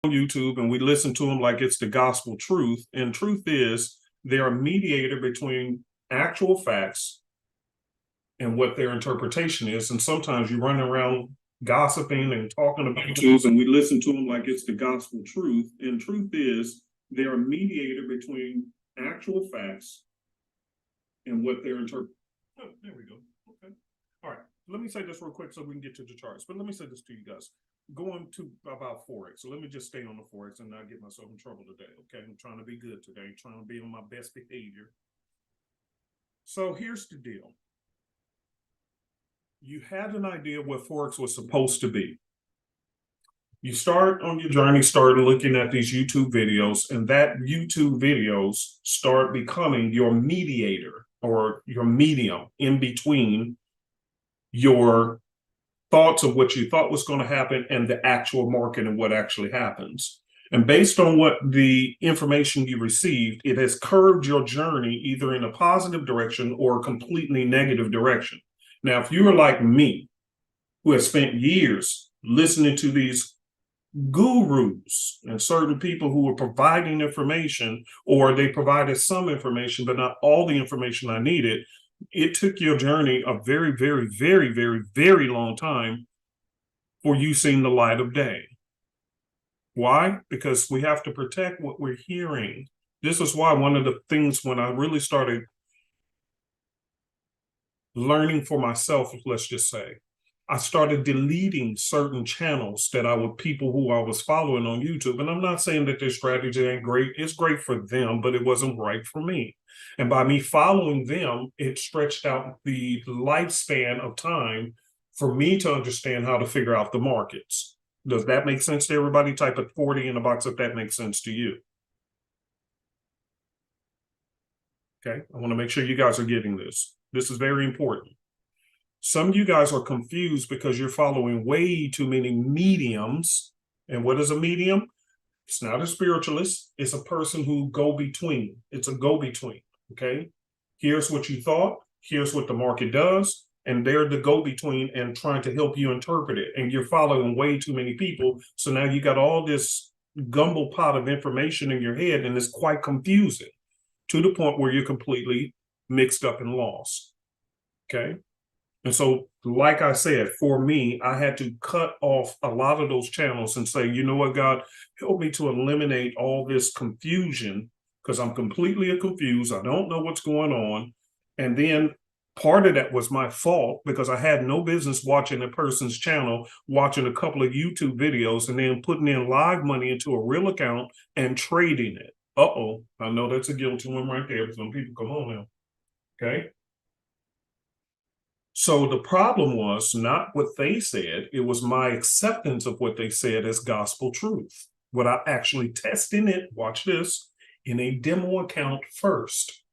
on YouTube and we listen to them like it's the gospel truth. And truth is, they're a mediator between actual facts and what their interpretation is. And sometimes you run around gossiping and talking about YouTube and we listen to them like it's the gospel truth. And truth is, they're a mediator between actual facts and what their interpretation. Oh, there we go. Okay. All right. Let me say this real quick so we can get to the charts. But let me say this to you guys. Going to about Forex. So let me just stay on the Forex and not get myself in trouble today. Okay. I'm trying to be good today. Trying to be on my best behavior. So here's the deal. You had an idea what Forex was supposed to be. You start on your journey, start looking at these YouTube videos, and that YouTube videos start becoming your mediator or your medium in between your thoughts of what you thought was going to happen and the actual market and what actually happens. And based on what the information you received, it has curved your journey either in a positive direction or a completely negative direction. Now, if you are like me, who has spent years listening to these gurus and certain people who were providing information, or they provided some information, but not all the information I needed, it took your journey a very, very, very, very, very long time for you seeing the light of day. Why? Because we have to protect what we're hearing. This is why one of the things when I really started learning for myself, let's just say, I started deleting certain channels that people who I was following on YouTube. And I'm not saying that their strategy ain't great. It's great for them, but it wasn't right for me. And by me following them, it stretched out the lifespan of time for me to understand how to figure out the markets. Does that make sense to everybody? Type of 40 in the box if that makes sense to you. Okay, I want to make sure you guys are getting this. This is very important. Some of you guys are confused because you're following way too many mediums. And what is a medium? It's not a spiritualist. It's a person who go between. It's a go between. Okay. Here's what you thought. Here's what the market does. And they're the go between and trying to help you interpret it. And you're following way too many people. So now you got all this gumbo pot of information in your head, and it's quite confusing to the point where you're completely mixed up and lost. Okay. And so, like I said, for me, I had to cut off a lot of those channels and say, you know what, God, help me to eliminate all this confusion because I'm completely confused. I don't know what's going on. And then part of that was my fault because I had no business watching a person's channel, watching a couple of YouTube videos, and then putting in live money into a real account and trading it. Uh-oh, I know that's a guilty one right there. Some people, come on now. Okay. So the problem was not what they said, it was my acceptance of what they said as gospel truth. Without actually testing it, watch this, in a demo account first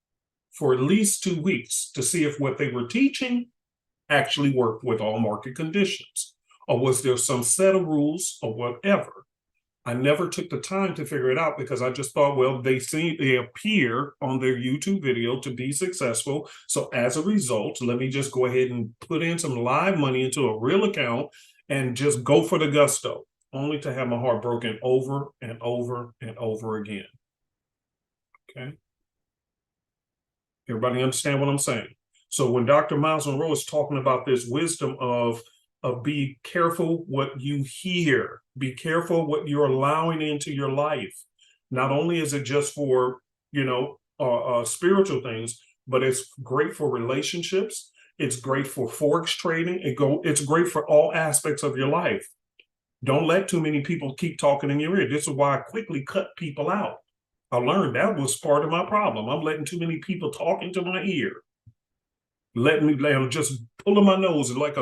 for at least 2 weeks to see if what they were teaching actually worked with all market conditions. Or was there some set of rules or whatever? I never took the time to figure it out because I just thought, well, they appear on their YouTube video to be successful. So as a result, let me just go ahead and put in some live money into a real account and just go for the gusto, only to have my heart broken over and over and over again. Okay. Everybody understand what I'm saying? So when Dr. Miles Monroe is talking about this wisdom of be careful what you hear, be careful what you're allowing into your life. Not only is it just for, spiritual things, but it's great for relationships. It's great for Forex trading. It's great for all aspects of your life. Don't let too many people keep talking in your ear. This is why I quickly cut people out. I learned that was part of my problem. I'm letting too many people talk into my ear. Letting me just pulling my nose like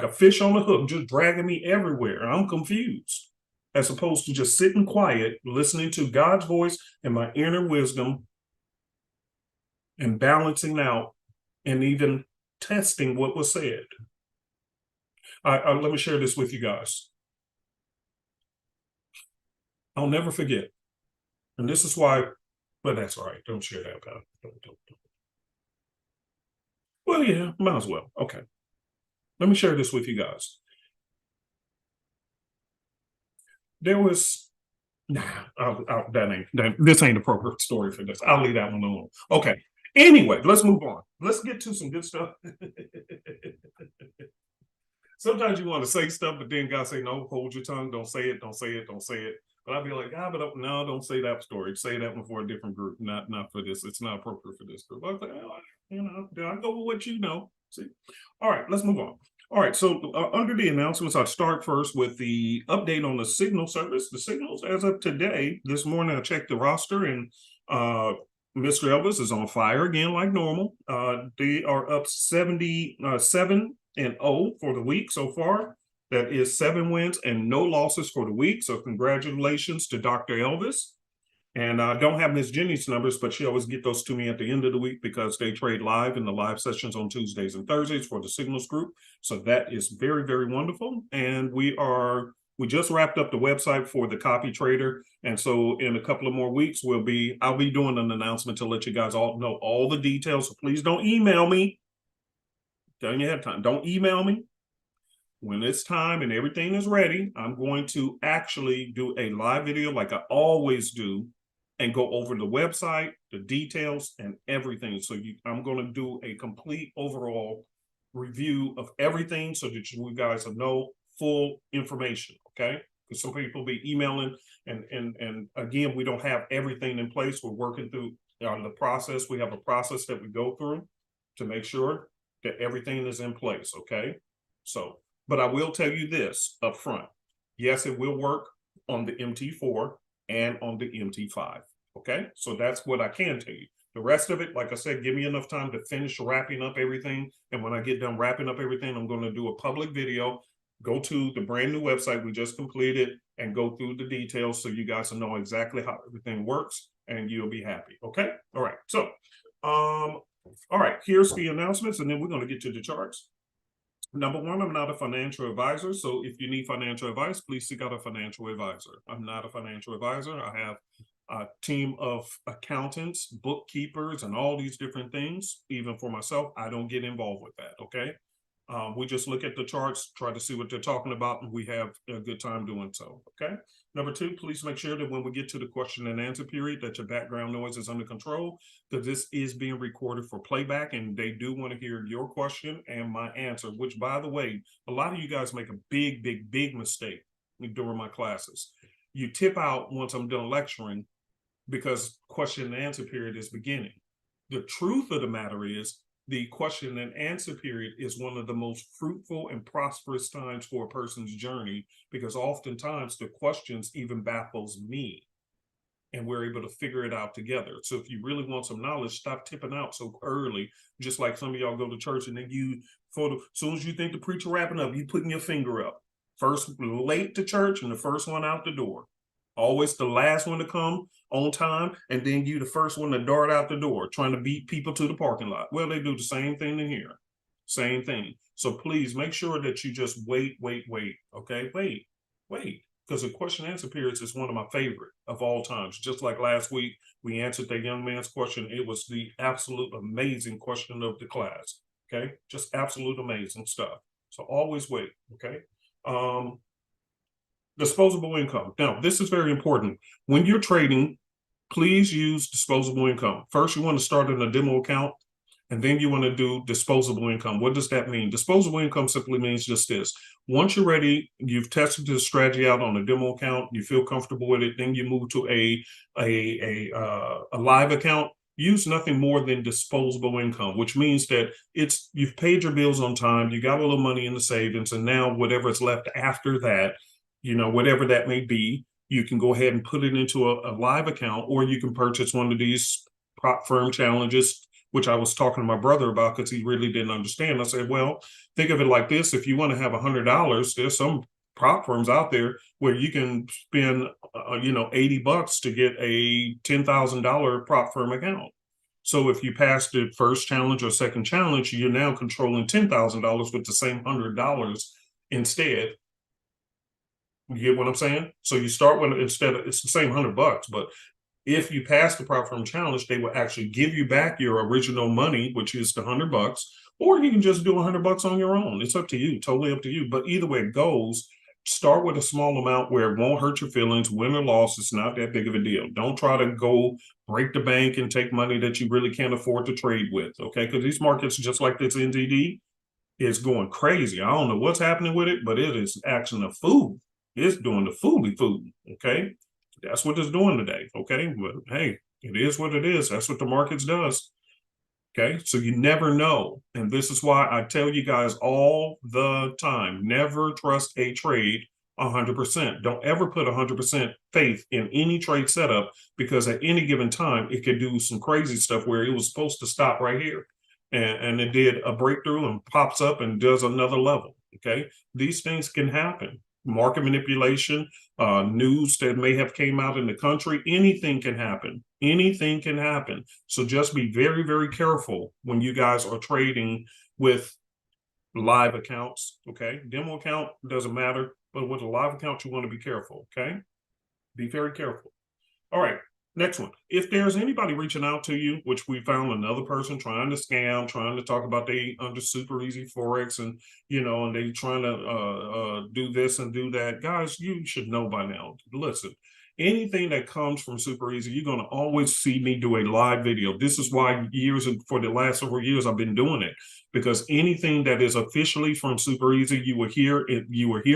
a fish on a hook, just dragging me everywhere. I'm confused. As opposed to just sitting quiet, listening to God's voice and my inner wisdom and balancing out and even testing what was said. Let me share this with you guys. I'll never forget. And this is why, but that's all right. Don't share that, God. Don't. Well, yeah, might as well. Okay. Let me share this with you guys. there was, this ain't appropriate story for this. I'll leave that one alone. Okay. Anyway, let's move on. Let's get to some good stuff. Sometimes you want to say stuff, but then God say, no, hold your tongue. Don't say it. Don't say it. Don't say it. But I'd be like, no, don't say that story. Say that one for a different group, not for this. It's not appropriate for this group. I was like, I go with what you know. See? All right, let's move on. All right, so under the announcements, I'll start first with the update on the signal service. The signals, as of today, this morning, I checked the roster, and Mr. Elvis is on fire again, like normal. They are up 7-0 for the week so far. That is 7 wins and no losses for the week. So congratulations to Dr. Elvis. And I don't have Miss Jenny's numbers, but she always get those to me at the end of the week because they trade live in the live sessions on Tuesdays and Thursdays for the Signals group. So that is very, very wonderful. And we just wrapped up the website for the copy trader. And so in a couple of more weeks, I'll be doing an announcement to let you guys all know all the details. So please don't email me. Telling you ahead of time, don't email me. When it's time and everything is ready, I'm going to actually do a live video like I always do and go over the website, the details, and everything. So I'm going to do a complete overall review of everything so that you guys know full information, okay? Because some people be emailing, and again, we don't have everything in place. We're working through the process. We have a process that we go through to make sure that everything is in place, okay? So, but I will tell you this up front. Yes, it will work on the MT4 and on the MT5, okay? So that's what I can tell you. The rest of it, like I said, give me enough time to finish wrapping up everything. And when I get done wrapping up everything, I'm going to do a public video, go to the brand new website we just completed and go through the details so you guys will know exactly how everything works and you'll be happy, okay? All right, so, all right, here's the announcements, and then we're going to get to the charts. Number one, I'm not a financial advisor. So if you need financial advice, please seek out a financial advisor. I'm not a financial advisor. I have a team of accountants, bookkeepers, and all these different things. Even for myself, I don't get involved with that, okay? We just look at the charts, try to see what they're talking about, and we have a good time doing so, okay? Number two, please make sure that when we get to the question and answer period that your background noise is under control, because this is being recorded for playback, and they do want to hear your question and my answer, which, by the way, a lot of you guys make a big mistake during my classes. You tip out once I'm done lecturing because question and answer period is beginning. The truth of the matter is, the question and answer period is one of the most fruitful and prosperous times for a person's journey, because oftentimes the questions even baffles me and we're able to figure it out together. So if you really want some knowledge, stop tipping out so early. Just like some of y'all go to church and then as soon as you think the preacher wrapping up, you putting your finger up. First late to church and the first one out the door. Always the last one to come on time, and then you the first one to dart out the door, trying to beat people to the parking lot. Well, they do the same thing in here. Same thing. So please make sure that you just wait, okay? Wait. Because the question and answer periods is one of my favorite of all times. Just like last week, we answered that young man's question. It was the absolute amazing question of the class, okay? Just absolute amazing stuff. So always wait, okay? Disposable income. Now, this is very important. When you're trading, please use disposable income. First, you want to start in a demo account, and then you want to do disposable income. What does that mean? Disposable income simply means just this. Once you're ready, you've tested the strategy out on a demo account, you feel comfortable with it, then you move to a live account. Use nothing more than disposable income, which means that you've paid your bills on time, you got a little money in the savings, and now whatever is left after that, whatever that may be, you can go ahead and put it into a live account, or you can purchase one of these prop firm challenges, which I was talking to my brother about because he really didn't understand. I said, well, think of it like this. If you want to have $100, there's some prop firms out there where you can spend, $80 to get a $10,000 prop firm account. So if you pass the first challenge or second challenge, you're now controlling $10,000 with the same $100 instead. You get what I'm saying? So you start with, it's the same $100, but if you pass the prop firm challenge, they will actually give you back your original money, which is the $100, or you can just do $100 on your own. It's up to you, totally up to you. But either way it goes, start with a small amount where it won't hurt your feelings. Win or loss, it's not that big of a deal. Don't try to go break the bank and take money that you really can't afford to trade with, okay? Because these markets, just like this NZD, is going crazy. I don't know what's happening with it, but it is acting a fool. It's doing the fooly fool, okay? That's what it's doing today, okay? But hey, it is what it is. That's what the markets does. Okay, so you never know. And this is why I tell you guys all the time, never trust a trade 100%. Don't ever put 100% faith in any trade setup, because at any given time, it could do some crazy stuff where it was supposed to stop right here. And it did a breakthrough and pops up and does another level, okay? These things can happen. Market manipulation, news that may have came out in the country, anything can happen. Anything can happen. So just be very, very careful when you guys are trading with live accounts, okay? Demo account doesn't matter, but with a live account, you want to be careful, okay? Be very careful. All right, next one. If there's anybody reaching out to you, which we found another person trying to scam, trying to talk about they under super easy Forex and, and they trying to do this and do that. Guys, you should know by now. Listen, anything that comes from super easy, you're going to always see me do a live video. This is why for the last several years, I've been doing it, because anything that is officially from super easy, you will hear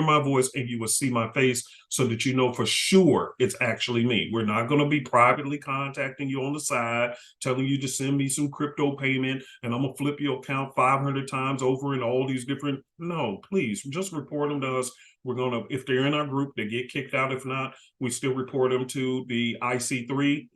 my voice and you will see my face, so that you know for sure it's actually me. We're not going to be privately contacting you on the side, telling you to send me some crypto payment and I'm going to flip your account 500 times over and all these different. No, please just report them to us. We're going to, if they're in our group, they get kicked out. If not, we still report them to the IC3.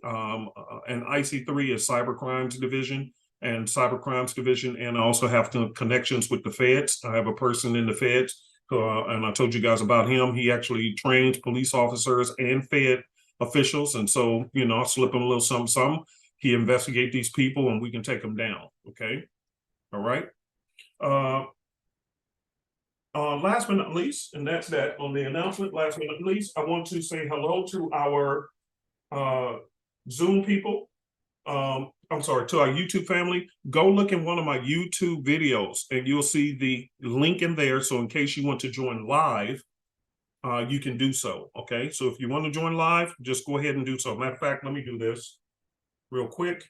And IC3 is Cyber Crimes Division and Cyber Crimes Division. And I also have connections with the feds. I have a person in the feds, and I told you guys about him. He actually trains police officers and Fed officials. And so, I'll slip him a little something. He investigate these people and we can take them down. Okay. All right. Last but not least, and that's that on the announcement, last but not least, I want to say hello to our Zoom people. I'm sorry, to our YouTube family. Go look in one of my YouTube videos and you'll see the link in there. So in case you want to join live, you can do so. Okay, so if you want to join live, just go ahead and do so. Matter of fact, let me do this real quick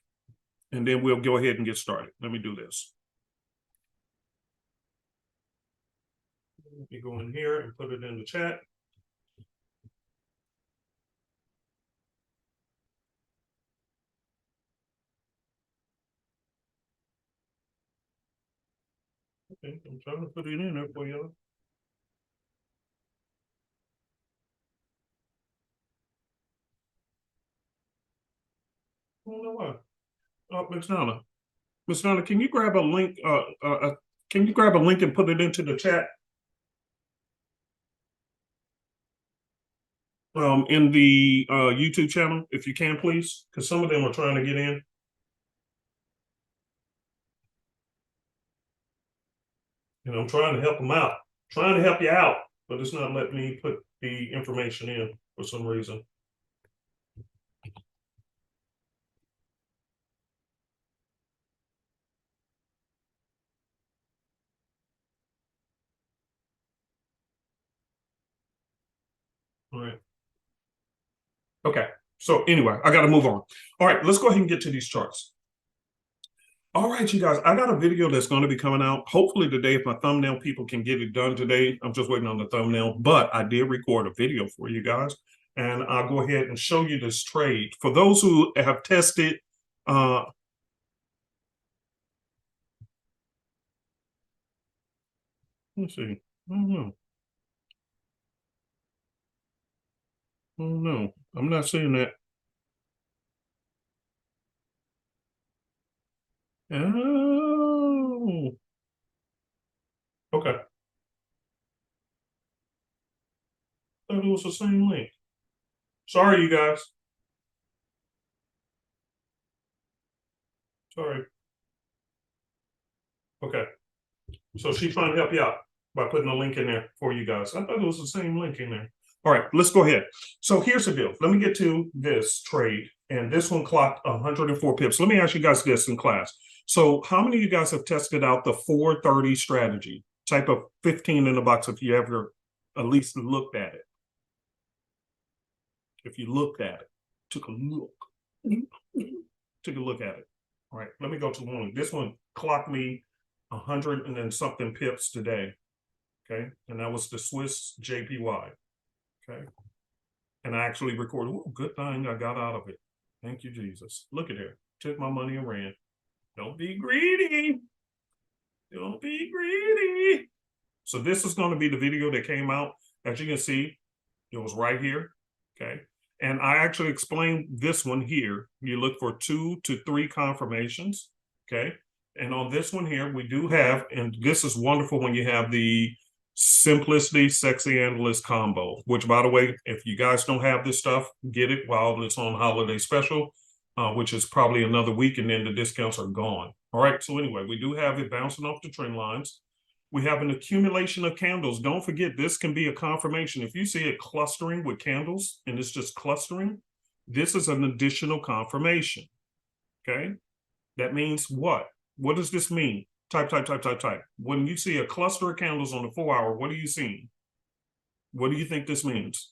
and then we'll go ahead and get started. Let me do this. Let me go in here and put it in the chat. Okay, I'm trying to put it in there for you. I don't know why. Miss Donna, can you grab a link? Can you grab a link and put it into the chat? In the YouTube channel, if you can, please, because some of them are trying to get in. And I'm trying to help them out, trying to help you out, but it's not letting me put the information in for some reason. All right. Okay. So anyway, I got to move on. All right, let's go ahead and get to these charts. All right, you guys, I got a video that's going to be coming out hopefully today. If my thumbnail people can get it done today, I'm just waiting on the thumbnail, but I did record a video for you guys and I'll go ahead and show you this trade. For those who have tested, let's see, I don't know. Oh no, I'm not seeing that. Oh, okay. Thought it was the same link. Sorry, you guys. Sorry. Okay. So she's trying to help you out by putting a link in there for you guys. I thought it was the same link in there. All right, let's go ahead. So here's the deal. Let me get to this trade. And this one clocked 104 pips. Let me ask you guys this in class. So how many of you guys have tested out the 430 strategy? Type of 15 in the box if you ever at least looked at it. If you looked at it, took a look at it. All right, let me go to one. This one clocked me 100 and then something pips today. Okay, and that was the Swiss JPY. Okay, and I actually recorded. Oh, good thing I got out of it. Thank you, Jesus. Look at it. Took my money and ran. Don't be greedy. Don't be greedy. So this is going to be the video that came out. As you can see, it was right here. Okay. And I actually explained this one here. You look for 2 to 3 confirmations. Okay. And on this one here, we do have, and this is wonderful when you have the Simplicity Sexy Analyst combo, which, by the way, if you guys don't have this stuff, get it while it's on holiday special, which is probably another week, and then the discounts are gone. All right. So anyway, we do have it bouncing off the trend lines. We have an accumulation of candles. Don't forget, this can be a confirmation. If you see it clustering with candles and it's just clustering, this is an additional confirmation. Okay. That means what? What does this mean? Type. When you see a cluster of candles on the 4-hour, what are you seeing? What do you think this means?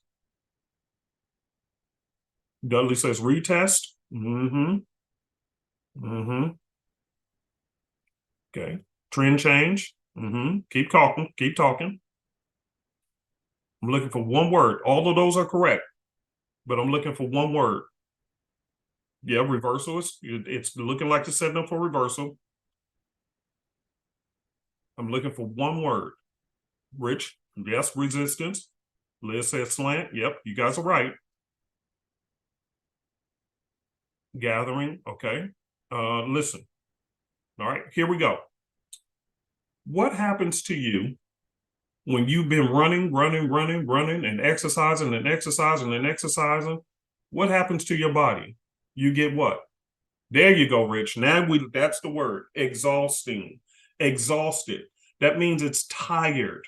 Dudley says retest. Okay. Trend change. Keep talking. I'm looking for one word. All of those are correct, but I'm looking for one word. Yeah, reversal it's looking like it's setting up for reversal. I'm looking for one word. Rich, yes, resistance. Liz says slant. Yep, you guys are right. Gathering, okay. Listen. All right, here we go. What happens to you when you've been running and exercising and exercising and exercising? What happens to your body? You get what? There you go, Rich. Now that's the word. Exhausting. Exhausted. That means it's tired.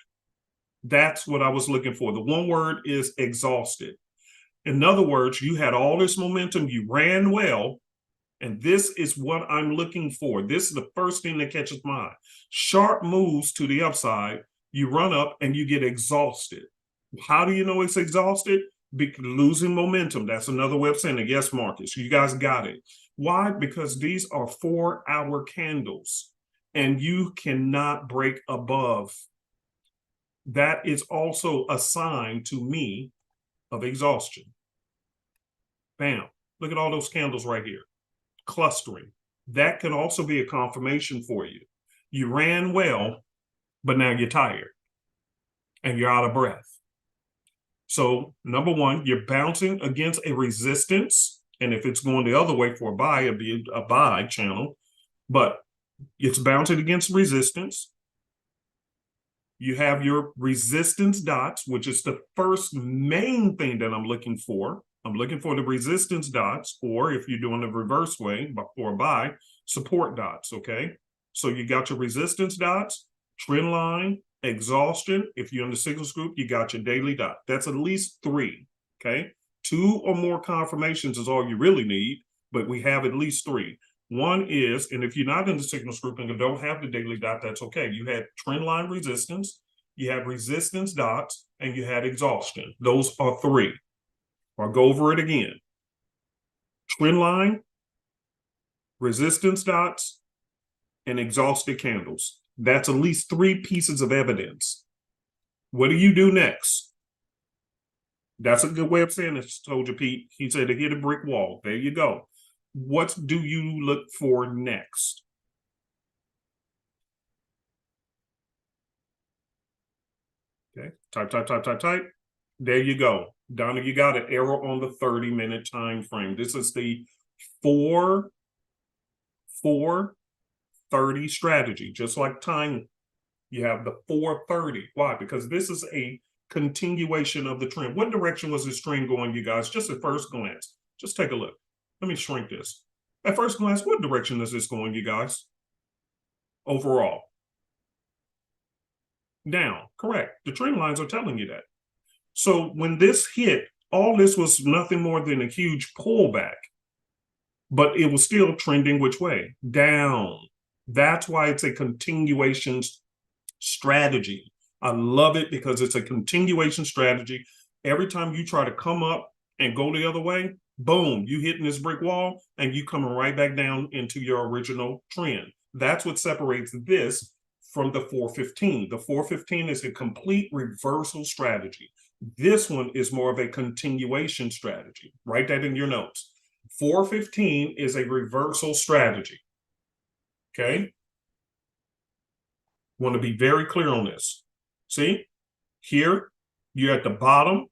That's what I was looking for. The one word is exhausted. In other words, you had all this momentum, you ran well, and this is what I'm looking for. This is the first thing that catches my eye. Sharp moves to the upside, you run up and you get exhausted. How do you know it's exhausted? Losing momentum. That's another way of saying it. Yes, Marcus, you guys got it. Why? Because these are 4-hour candles and you cannot break above. That is also a sign to me of exhaustion. Bam. Look at all those candles right here. Clustering. That can also be a confirmation for you. You ran well, but now you're tired and you're out of breath. So number one, you're bouncing against a resistance. And if it's going the other way for a buy, it'd be a buy channel, but it's bouncing against resistance. You have your resistance dots, which is the first main thing that I'm looking for. I'm looking for the resistance dots, or if you're doing the reverse way for a buy, support dots, okay? So you got your resistance dots, trend line, exhaustion. If you're in the signals group, you got your daily dot. That's at least 3, okay? 2 or more confirmations is all you really need, but we have at least 3. One is, and if you're not in the signals group and you don't have the daily dot, that's okay. You had trend line resistance, you had resistance dots, and you had exhaustion. Those are 3. I'll go over it again. Trend line, resistance dots, and exhausted candles. That's at least 3 pieces of evidence. What do you do next? That's a good way of saying it, Soldier Pete. He said to hit a brick wall. There you go. What do you look for next? Okay, type. There you go. Donna, you got an error on the 30-minute time frame. This is the 4-4-30 strategy, just like time. You have the 430. Why? Because this is a continuation of the trend. What direction was this trend going, you guys? Just at first glance. Just take a look. Let me shrink this. At first glance, what direction is this going, you guys? Overall. Down. Correct. The trend lines are telling you that. So when this hit, all this was nothing more than a huge pullback. But it was still trending which way? Down. That's why it's a continuation strategy. I love it because it's a continuation strategy. Every time you try to come up and go the other way, boom, you hitting this brick wall and you coming right back down into your original trend. That's what separates this from the 415. The 415 is a complete reversal strategy. This one is more of a continuation strategy. Write that in your notes. 415 is a reversal strategy. Okay? Want to be very clear on this. See, here you're at the bottom.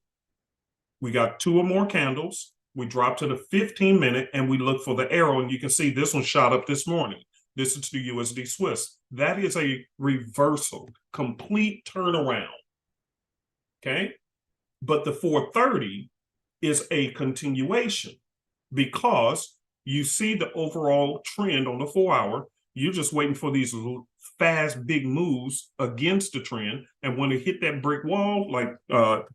We got 2 or more candles. We drop to the 15-minute and we look for the arrow. And you can see this one shot up this morning. This is the USD Swiss. That is a reversal, complete turnaround. Okay. But the 430 is a continuation because you see the overall trend on the 4-hour. You're just waiting for these fast, big moves against the trend. And when it hit that brick wall, like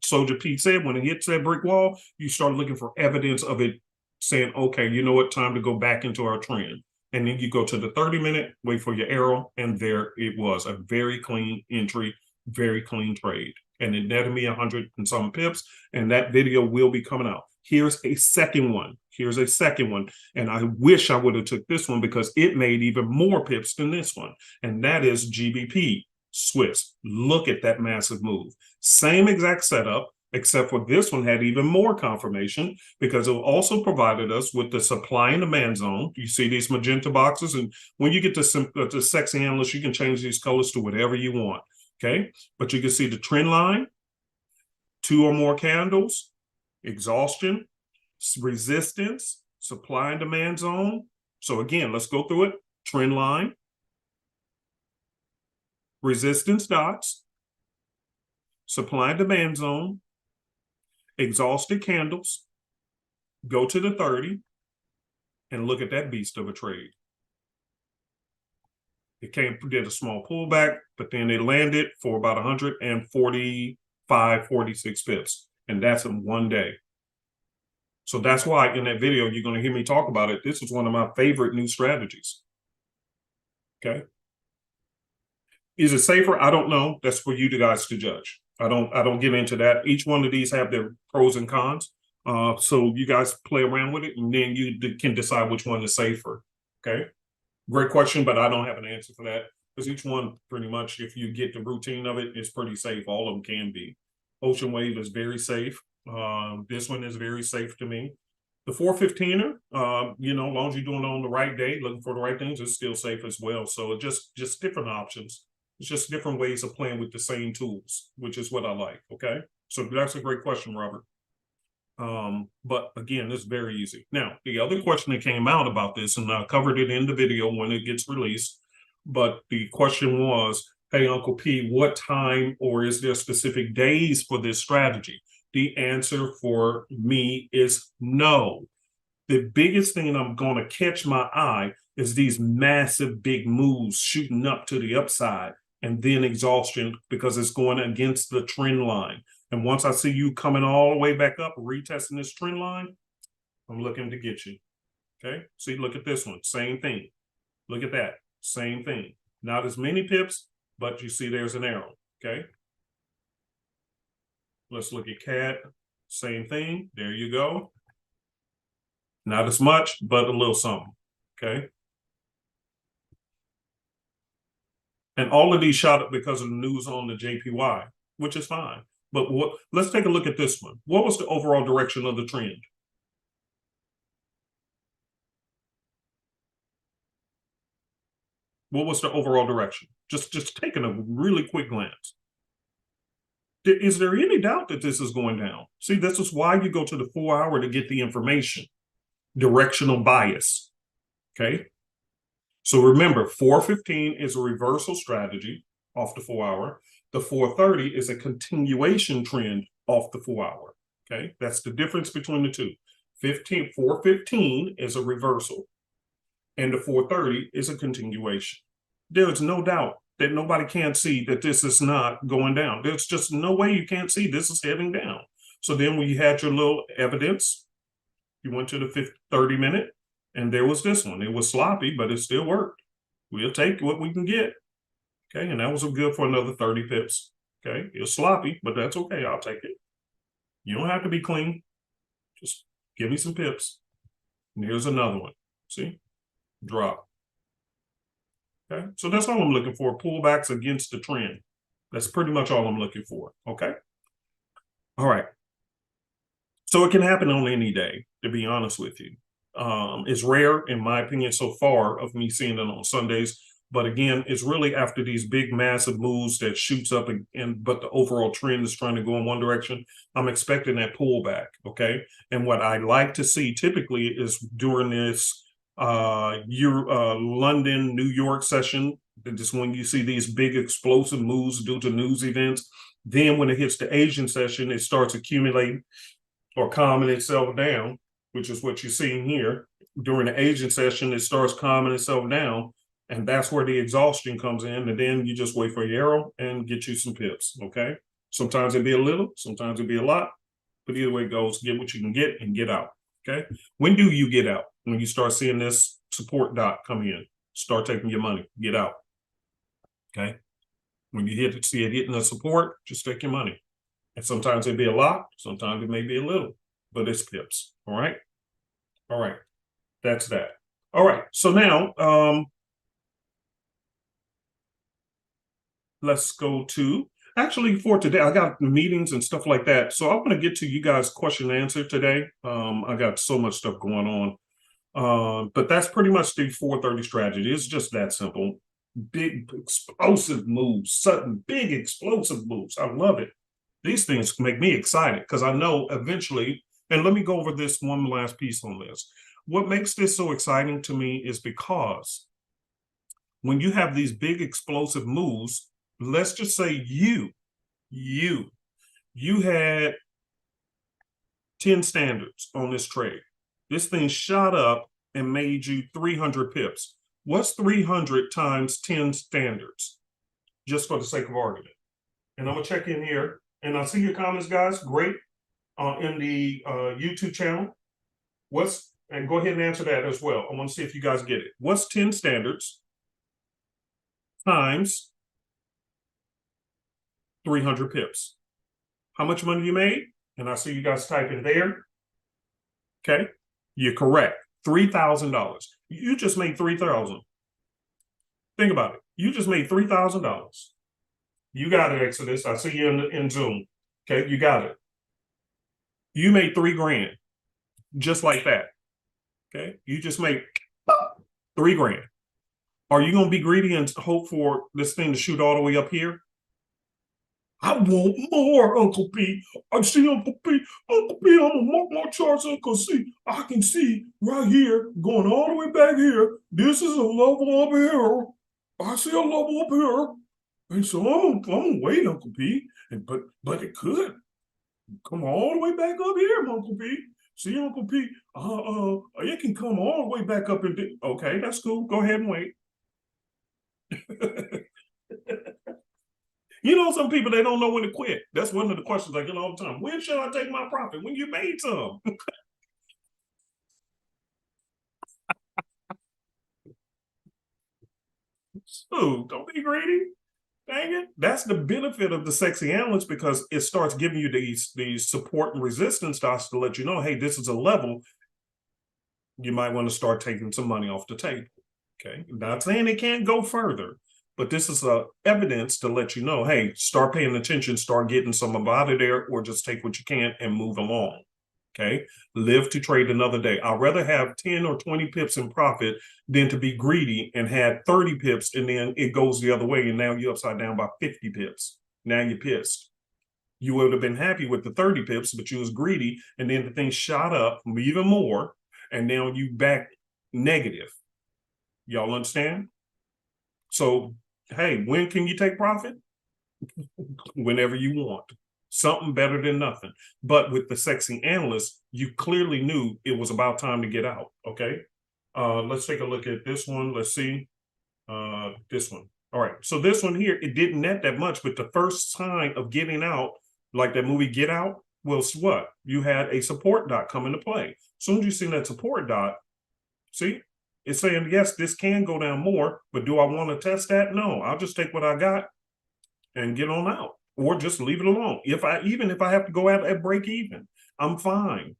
Soldier Pete said, when it hits that brick wall, you start looking for evidence of it saying, okay, you know what, time to go back into our trend. And then you go to the 30-minute, wait for your arrow, and there it was. A very clean entry, very clean trade. And it netted me 100 and some pips, and that video will be coming out. Here's a second one. Here's a second one. And I wish I would have took this one because it made even more pips than this one. And that is GBP Swiss. Look at that massive move. Same exact setup, except for this one had even more confirmation because it also provided us with the supply and demand zone. You see these magenta boxes, and when you get to sexy analyst, you can change these colors to whatever you want. Okay, but you can see the trend line, 2 or more candles, exhaustion, resistance, supply and demand zone. So again, let's go through it. Trend line, resistance dots, supply and demand zone, exhausted candles, go to the 30, and look at that beast of a trade. It did a small pullback, but then it landed for about 145, 46 pips. And that's in one day. So that's why in that video, you're going to hear me talk about it. This is one of my favorite new strategies. Okay. Is it safer? I don't know. That's for you guys to judge. I don't get into that. Each one of these have their pros and cons. So you guys play around with it and then you can decide which one is safer. Okay. Great question, but I don't have an answer for that because each one pretty much, if you get the routine of it, is pretty safe. All of them can be. Ocean Wave is very safe. This one is very safe to me. The 415er, as long as you're doing it on the right day, looking for the right things, it's still safe as well. So just different options. It's just different ways of playing with the same tools, which is what I like. Okay. So that's a great question, Robert. But again, it's very easy. Now, the other question that came out about this, and I covered it in the video when it gets released, but the question was, hey, Uncle P, what time or is there specific days for this strategy? The answer for me is no. The biggest thing I'm going to catch my eye is these massive big moves shooting up to the upside and then exhaustion because it's going against the trend line. And once I see you coming all the way back up, retesting this trend line, I'm looking to get you. Okay. See, look at this one. Same thing. Look at that. Same thing. Not as many pips, but you see there's an arrow. Okay. Let's look at CAD. Same thing. There you go. Not as much, but a little something. Okay. And all of these shot up because of the news on the JPY, which is fine. But let's take a look at this one. What was the overall direction of the trend? What was the overall direction? Just taking a really quick glance. Is there any doubt that this is going down? See, this is why you go to the 4-hour to get the information. Directional bias. Okay. So remember, 415 is a reversal strategy off the 4-hour. The 430 is a continuation trend off the 4-hour. Okay, that's the difference between the two. 415 is a reversal, and the 430 is a continuation. There is no doubt that nobody can't see that this is not going down. There's just no way you can't see this is heading down. So then when you had your little evidence, you went to the 30-minute, and there was this one. It was sloppy, but it still worked. We'll take what we can get. Okay, and that was good for another 30 pips. Okay, it's sloppy, but that's okay. I'll take it. You don't have to be clean. Just give me some pips. And here's another one. See? Drop. Okay, so that's all I'm looking for. Pullbacks against the trend. That's pretty much all I'm looking for. Okay. All right. So it can happen on any day, to be honest with you. It's rare, in my opinion, so far, of me seeing it on Sundays. But again, it's really after these big, massive moves that shoots up, but the overall trend is trying to go in one direction. I'm expecting that pullback. Okay. And what I like to see typically is during this London, New York session, just when you see these big explosive moves due to news events. Then when it hits the Asian session, it starts accumulating or calming itself down, which is what you're seeing here. During the Asian session, it starts calming itself down, and that's where the exhaustion comes in. And then you just wait for your arrow and get you some pips. Okay. Sometimes it'll be a little, sometimes it'll be a lot, but either way it goes, get what you can get and get out. Okay. When do you get out? When you start seeing this support dot come in, start taking your money, get out. Okay. When you see it hitting the support, just take your money. And sometimes it'll be a lot, sometimes it may be a little, but it's pips. All right. All right. That's that. All right. So now let's go to actually for today. I got meetings and stuff like that. So I'm going to get to you guys' question and answer today. I got so much stuff going on. But that's pretty much the 430 strategy. It's just that simple. Big explosive moves, sudden big explosive moves. I love it. These things make me excited because I know eventually, and let me go over this one last piece on this. What makes this so exciting to me is because when you have these big explosive moves, let's just say you had 10 standards on this trade. This thing shot up and made you 300 pips. What's 300 times 10 standards? Just for the sake of argument. And I'm going to check in here. And I see your comments, guys. Great. In the YouTube channel. And go ahead and answer that as well. I want to see if you guys get it. What's 10 standards times 300 pips? How much money you made? And I see you guys typing there. Okay. You're correct. $3,000. You just made $3,000. Think about it. You just made $3,000. You got it, Exodus. I see you in Zoom. Okay, you got it. You made $3,000, just like that. Okay, you just made $3,000. Are you going to be greedy and hope for this thing to shoot all the way up here? I want more, Uncle P. I see Uncle P. Uncle P, I'm going to mark my charts, Uncle C. I can see right here, going all the way back here. This is a level up here. I see a level up here. And so I'm gonna wait, Uncle P. But it could come all the way back up here, Uncle P. See, Uncle P. It can come all the way back up and okay, that's cool. Go ahead and wait. You know, some people, they don't know when to quit. That's one of the questions I get all the time. When should I take my profit? When you made some. So don't be greedy. Dang it. That's the benefit of the sexy analyst, because it starts giving you these support and resistance dots to let you know, hey, this is a level. You might want to start taking some money off the table. Okay. I'm not saying it can't go further, but this is evidence to let you know, hey, start paying attention, start getting some out of there, or just take what you can and move along. Okay. Live to trade another day. I'd rather have 10 or 20 pips in profit than to be greedy and had 30 pips and then it goes the other way and now you're upside down by 50 pips. Now you're pissed. You would have been happy with the 30 pips, but you was greedy and then the thing shot up even more and now you back negative. Y'all understand? So, hey, when can you take profit? Whenever you want. Something better than nothing. But with the sexy analyst, you clearly knew it was about time to get out. Okay. Let's take a look at this one. Let's see. This one. All right. So this one here, it didn't net that much, but the first sign of getting out, like that movie Get Out, was what? You had a support dot come into play. As soon as you see that support dot, see, it's saying, yes, this can go down more, but do I want to test that? No, I'll just take what I got and get on out. or just leave it alone. Even if I have to go out at break even, I'm fine.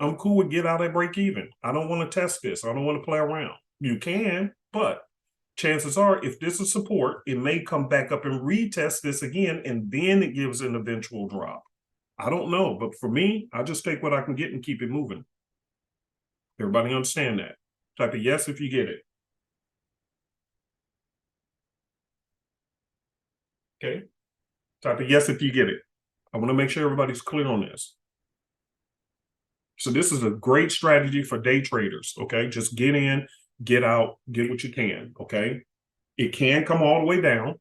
I'm cool with get out at break even. I don't want to test this. I don't want to play around. You can, but chances are, if this is support, it may come back up and retest this again, and then it gives an eventual drop. I don't know, but for me, I just take what I can get and keep it moving. Everybody understand that? Type a yes if you get it. Okay. Type a yes if you get it. I want to make sure everybody's clear on this. So this is a great strategy for day traders, okay? Just get in, get out, get what you can, okay? It can come all the way down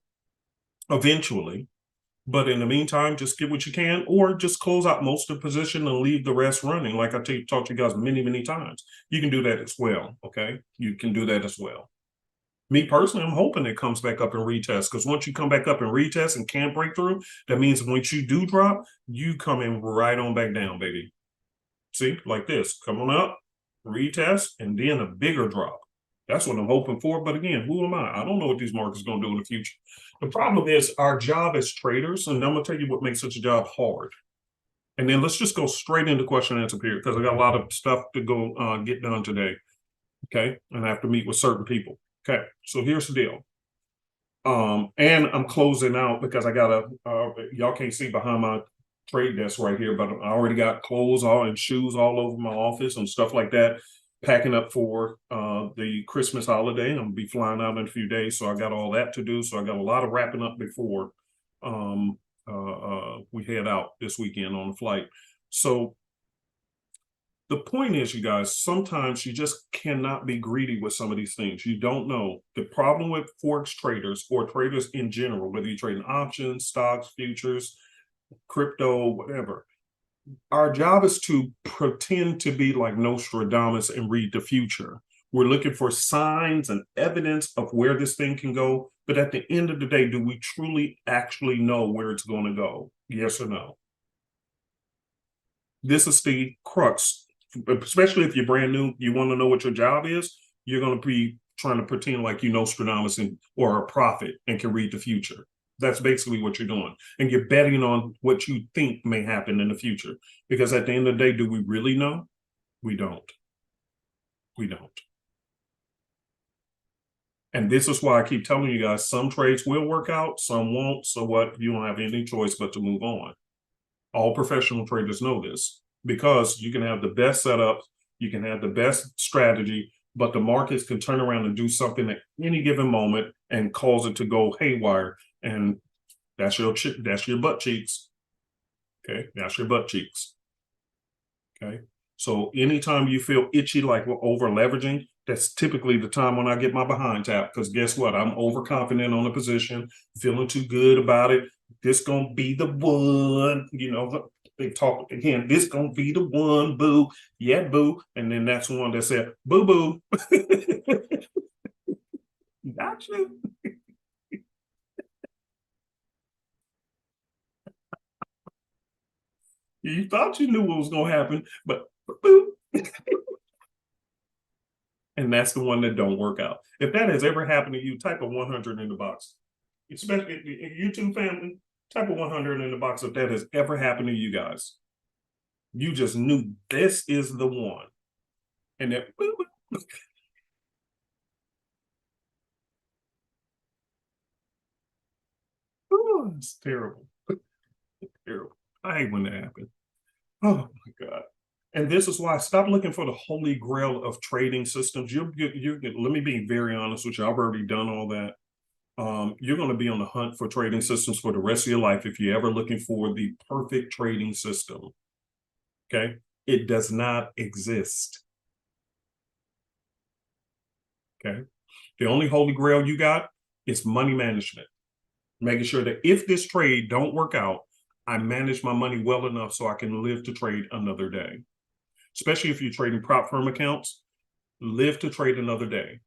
eventually, but in the meantime, just get what you can, or just close out most of the position and leave the rest running. Like I talked to you guys many, many times. You can do that as well, okay? You can do that as well. Me personally, I'm hoping it comes back up and retest, because once you come back up and retest and can't break through, that means once you do drop, you coming right on back down, baby. See, like this, come on up, retest, and then a bigger drop. That's what I'm hoping for. But again, who am I? I don't know what these markets are going to do in the future. The problem is our job as traders, and I'm going to tell you what makes such a job hard. And then let's just go straight into question and answer period, because I got a lot of stuff to go get done today. Okay. And I have to meet with certain people. Okay. So here's the deal. And I'm closing out because I got y'all can't see behind my trade desk right here, but I already got clothes all and shoes all over my office and stuff like that, packing up for the Christmas holiday. I'm gonna be flying out in a few days, so I got all that to do. So I got a lot of wrapping up before we head out this weekend on the flight. So the point is, you guys, sometimes you just cannot be greedy with some of these things. You don't know. The problem with Forex traders or traders in general, whether you're trading options, stocks, futures, crypto, whatever, our job is to pretend to be like Nostradamus and read the future. We're looking for signs and evidence of where this thing can go. But at the end of the day, do we truly actually know where it's going to go? Yes or no? This is the crux. Especially if you're brand new, you want to know what your job is, you're going to be trying to pretend like you know Nostradamus or a prophet and can read the future. That's basically what you're doing. And you're betting on what you think may happen in the future. Because at the end of the day, do we really know? We don't. We don't. And this is why I keep telling you guys, some trades will work out, some won't. So what? You don't have any choice but to move on. All professional traders know this, because you can have the best setups, you can have the best strategy, but the markets can turn around and do something at any given moment and cause it to go haywire. And that's your butt cheeks. Okay, that's your butt cheeks. Okay, so anytime you feel itchy, like we're over leveraging, that's typically the time when I get my behind tap, because guess what? I'm overconfident on the position, feeling too good about it. This gonna be the one, you know, they talk again, this gonna be the one, boo. Yeah, boo. And then that's one that said, boo boo. Got you. You thought you knew what was gonna happen, but boo. And that's the one that don't work out. If that has ever happened to you, type a 100 in the box. Especially in YouTube family, type a 100 in the box if that has ever happened to you guys. You just knew this is the one. And that oh, it's terrible. Terrible. I hate when that happens. Oh my God. And this is why I stop looking for the holy grail of trading systems. Let me be very honest with you. I've already done all that. You're going to be on the hunt for trading systems for the rest of your life if you're ever looking for the perfect trading system. Okay? It does not exist. Okay? The only holy grail you got is money management. Making sure that if this trade don't work out, I manage my money well enough so I can live to trade another day. Especially if you're trading prop firm accounts, live to trade another day.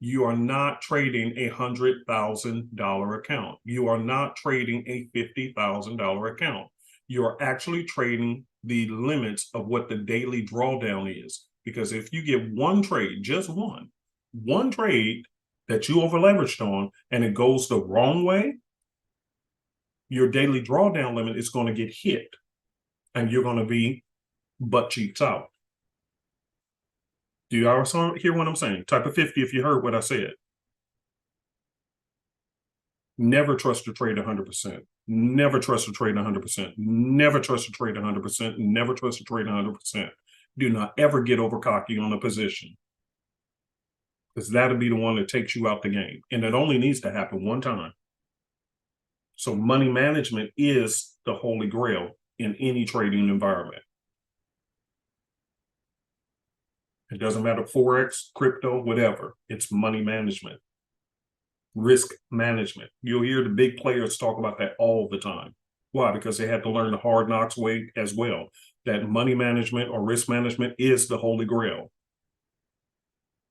You are not trading a $100,000 account. You are not trading a $50,000 account. You are actually trading the limits of what the daily drawdown is. Because if you get one trade, just one trade that you over leveraged on, and it goes the wrong way, your daily drawdown limit is going to get hit, and you're going to be butt cheeks out. Do you also hear what I'm saying? Type of 50 if you heard what I said. Never trust a trade 100%. Never trust a trade 100%. Never trust a trade 100%. Never trust a trade 100%. Do not ever get over cocky on a position, because that'll be the one that takes you out the game. And it only needs to happen one time. So money management is the holy grail in any trading environment. It doesn't matter, Forex, crypto, whatever. It's money management. Risk management. You'll hear the big players talk about that all the time. Why? Because they had to learn the hard knocks way as well. That money management or risk management is the holy grail.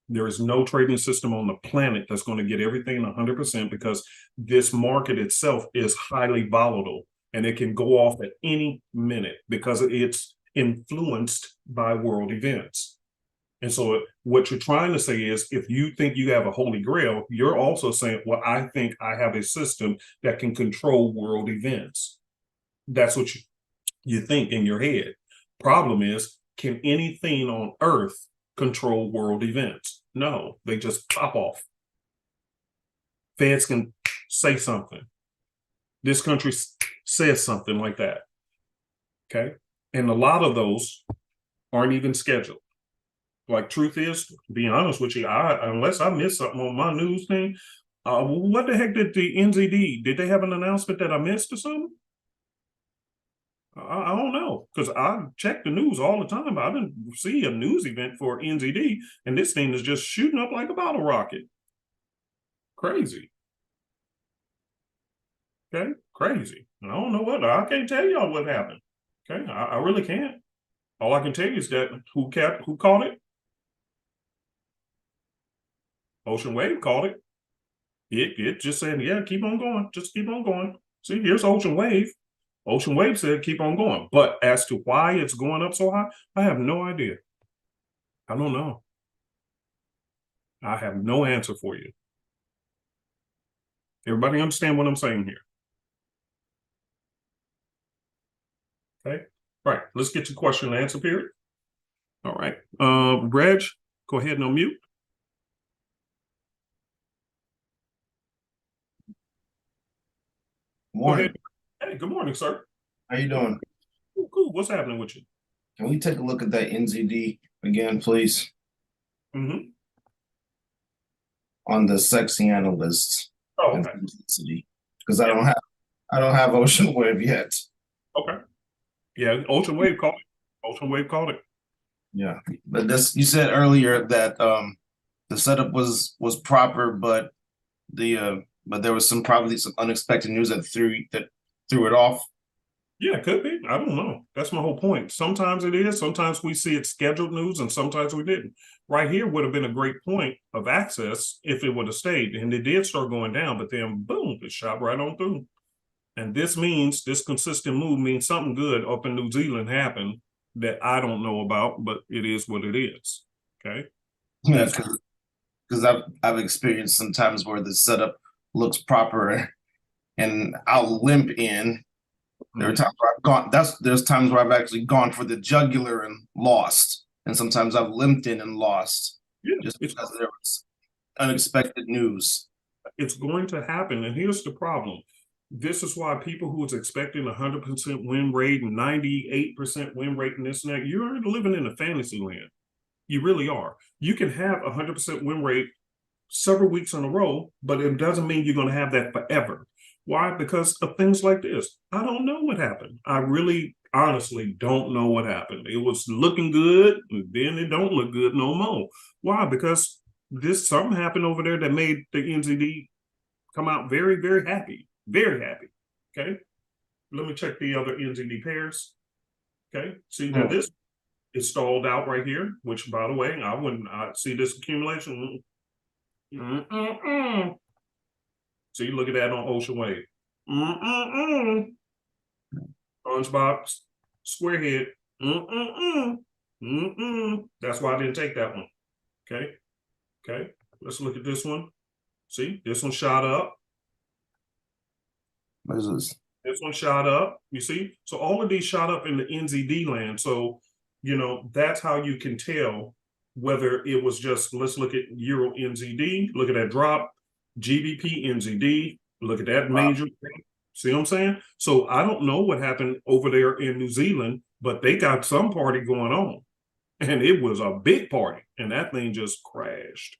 There is no trading system on the planet that's going to get everything 100%, because this market itself is highly volatile and it can go off at any minute because it's influenced by world events. And so what you're trying to say is, if you think you have a holy grail, you're also saying, well, I think I have a system that can control world events. That's what you think in your head. Problem is, can anything on earth control world events? No, they just pop off. Feds can say something. This country says something like that. Okay. And a lot of those aren't even scheduled. Like, truth is, to be honest with you, unless I missed something on my news thing, what the heck did the NZD, did they have an announcement that I missed or something? I don't know, because I check the news all the time. I didn't see a news event for NZD, and this thing is just shooting up like a bottle rocket. Crazy. Okay, crazy. I don't know what, I can't tell y'all what happened. Okay, I really can't. All I can tell you is that who caught it? Ocean Wave caught it. It just said, yeah, keep on going. Just keep on going. See, here's Ocean Wave. Ocean Wave said, keep on going. But as to why it's going up so high, I have no idea. I don't know. I have no answer for you. Everybody understand what I'm saying here? Okay. Right. Let's get to question and answer period. All right. Reg, go ahead and unmute. Morning. Hey, good morning, sir. How you doing? Cool. What's happening with you? Can we take a look at that NZD again, please? Mm-hmm. On the sexy analyst. Oh, okay. Because I don't have Ocean Wave yet. Okay. Yeah, Ocean Wave called it. Ocean Wave called it. Yeah. But this, you said earlier that the setup was proper, but there was probably some unexpected news that threw it off. Yeah, it could be. I don't know. That's my whole point. Sometimes it is. Sometimes we see it scheduled news, and sometimes we didn't. Right here would have been a great point of access if it would have stayed. And it did start going down, but then boom, it shot right on through. And this consistent move means something good up in New Zealand happened that I don't know about, but it is what it is. Okay. Yeah, because I've experienced sometimes where the setup looks proper and I'll limp in. There are times where I've gone. There's times where I've actually gone for the jugular and lost, and sometimes I've limped in and lost. Yeah, just because there was unexpected news. It's going to happen, and here's the problem. This is why people who was expecting 100% win rate and 98% win rate and this and that, you're living in a fantasy land. You really are. You can have 100% win rate several weeks in a row, but it doesn't mean you're going to have that forever. Why? Because of things like this. I don't know what happened. I really, honestly don't know what happened. It was looking good, and then it don't look good no more. Why? Because something happened over there that made the NZD come out very, very happy. Very happy. Okay. Let me check the other NZD pairs. Okay. See that this is stalled out right here, which, by the way, I see this accumulation. See, look at that on Ocean Wave. Lunchbox, Squarehead. That's why I didn't take that one. Okay. Okay. Let's look at this one. See, this one shot up. What is this? This one shot up, you see? So all of these shot up in the NZD land. So, that's how you can tell whether it was just, let's look at Euro NZD, look at that drop, GBP NZD, look at that major. See what I'm saying? So I don't know what happened over there in New Zealand, but they got some party going on. And it was a big party. And that thing just crashed.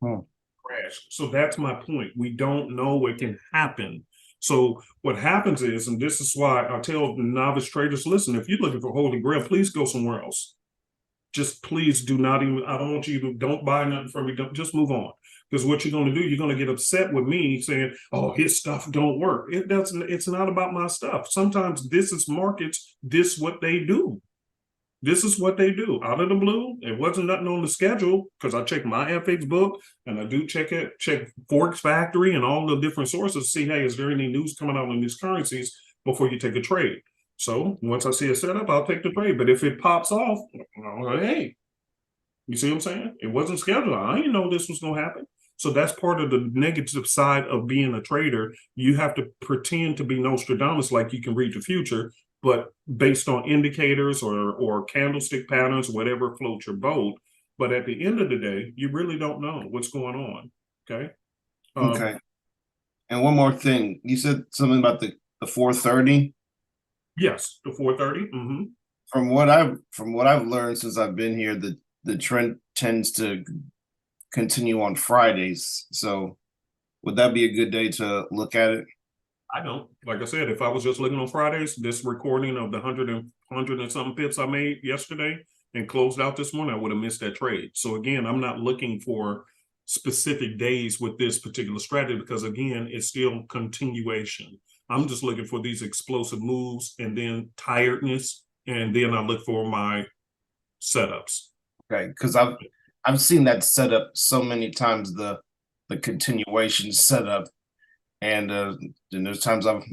Crashed. So that's my point. We don't know what can happen. So what happens is, and this is why I tell novice traders, listen, if you're looking for Holy Grail, please go somewhere else. Just please do not even, I don't want you to, don't buy nothing from me. Don't, just move on. Because what you're going to do, you're going to get upset with me saying, oh, his stuff don't work. It doesn't, it's not about my stuff. Sometimes this is markets, this is what they do. This is what they do out of the blue. It wasn't nothing on the schedule because I check my FX book and I do check Forex Factory and all the different sources to see, hey, is there any news coming out on these currencies before you take a trade? So once I see a setup, I'll take the trade. But if it pops off, hey, you see what I'm saying? It wasn't scheduled. I didn't know this was going to happen. So that's part of the negative side of being a trader. You have to pretend to be Nostradamus, like you can read the future, but based on indicators or candlestick patterns, whatever floats your boat. But at the end of the day, you really don't know what's going on. Okay. Okay. And one more thing, you said something about the 430. Yes, the 430. Mm-hmm. From what I've learned since I've been here, the trend tends to continue on Fridays. So would that be a good day to look at it? I don't. Like I said, if I was just looking on Fridays, this recording of the 100 and something pips I made yesterday and closed out this morning, I would have missed that trade. So again, I'm not looking for specific days with this particular strategy because again, it's still continuation. I'm just looking for these explosive moves and then tiredness, and then I look for my setups. Okay, because I've seen that setup so many times, the continuation setup. And there's times I've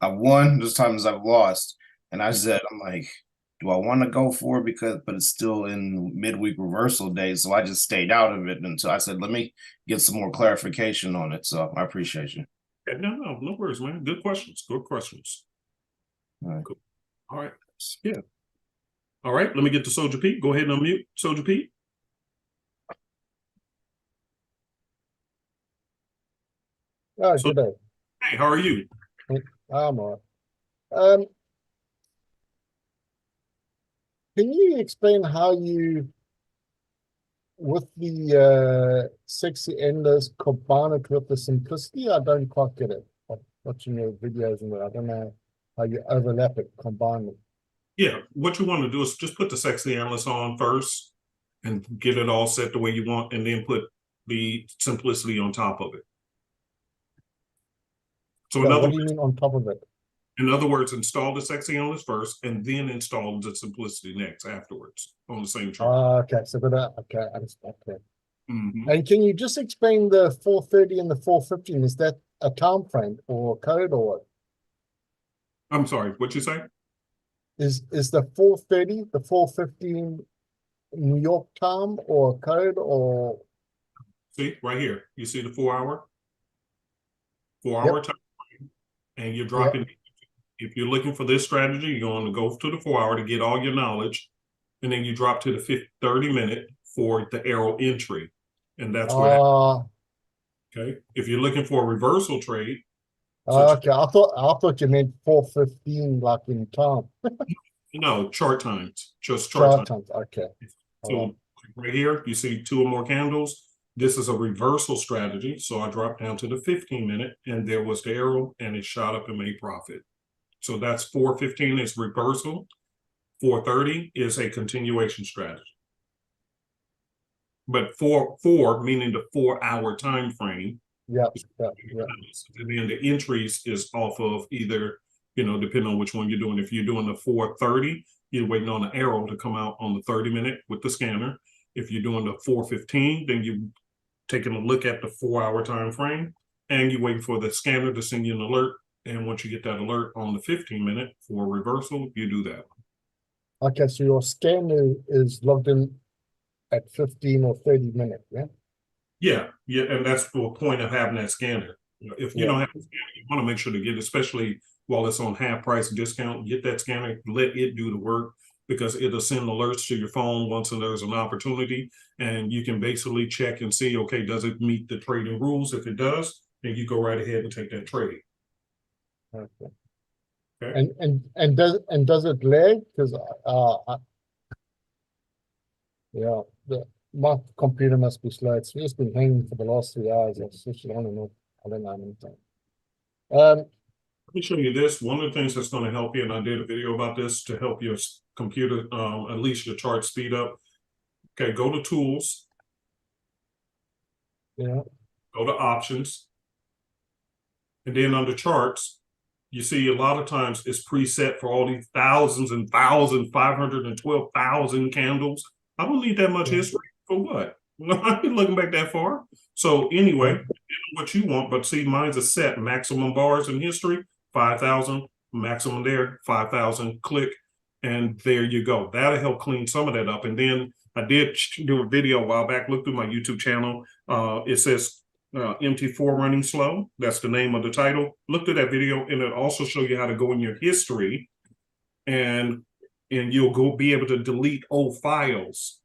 won, there's times I've lost. And I said, I'm like, do I want to go for it? But it's still in midweek reversal days. So I just stayed out of it until I said, let me get some more clarification on it. So I appreciate you. Yeah, no worries, man. Good questions. Good questions. All right. Cool. All right. Yeah. All right. Let me get to Soldier Pete. Go ahead and unmute Soldier Pete. Oh, good day. Hey, how are you? I'm all right. Can you explain how you, with the sexy enders, combine it with the simplicity? I don't quite get it. I'm watching your videos and I don't know how you overlap it, combine it. Yeah, what you want to do is just put the sexy analyst on first and get it all set the way you want, and then put the simplicity on top of it. So Yeah, what do you mean on top of it? in other words, install the sexy analyst first and then install the simplicity next afterwards on the same chart. Okay, so okay, I understand. Okay. Mm-hmm. And can you just explain the 430 and the 415? Is that a time frame or code or what? I'm sorry, what you say? Is the 430, the 415 New York time or code or? See, right here, you see the 4 hour? 4 hour time frame, and you're dropping. If you're looking for this strategy, you're going to go to the 4 hour to get all your knowledge, and then you drop to the 30 minute for the arrow entry. And that's where, okay. If you're looking for a reversal trade. Okay, I thought you meant 415 like in time. No, chart times, just chart times. Okay. So right here, you see 2 or more candles. This is a reversal strategy. So I dropped down to the 15 minute and there was the arrow and it shot up and made profit. So that's 415 is reversal. 430 is a continuation strategy. But 4 meaning the 4 hour time frame. Yeah. And then the entries is off of either, depending on which one you're doing. If you're doing the 430, you're waiting on the arrow to come out on the 30 minute with the scanner. If you're doing the 415, then you're taking a look at the 4 hour time frame and you're waiting for the scanner to send you an alert. And once you get that alert on the 15 minute for reversal, you do that. Okay, so your scanner is logged in at 15 or 30 minutes, yeah? Yeah, and that's the point of having that scanner. If you don't have a scanner, you want to make sure to get, especially while it's on half price discount. Get that scanner, let it do the work, because it'll send alerts to your phone once there's an opportunity, and you can basically check and see, okay, does it meet the trading rules? If it does, then you go right ahead and take that trade. Okay. Okay. And does it lag? Because my computer must be slow. It's just been hanging for the last 3 hours. I've switched it on and off. I don't know how many times. Let me show you this. One of the things that's going to help you, and I did a video about this to help your computer, at least your chart speed up. Okay, go to tools. Yeah. Go to options. And then under charts, you see a lot of times it's preset for all these thousands and thousands, 512,000 candles. I don't need that much history for what? I'm not looking back that far. So anyway, what you want, but see, mine's a set maximum bars in history, 5,000, maximum there, 5,000, click, and there you go. That'll help clean some of that up. And then I did do a video a while back, look through my YouTube channel. It says MT4 running slow. That's the name of the title. Look at that video, and it'll also show you how to go in your history, and you'll be able to delete old files,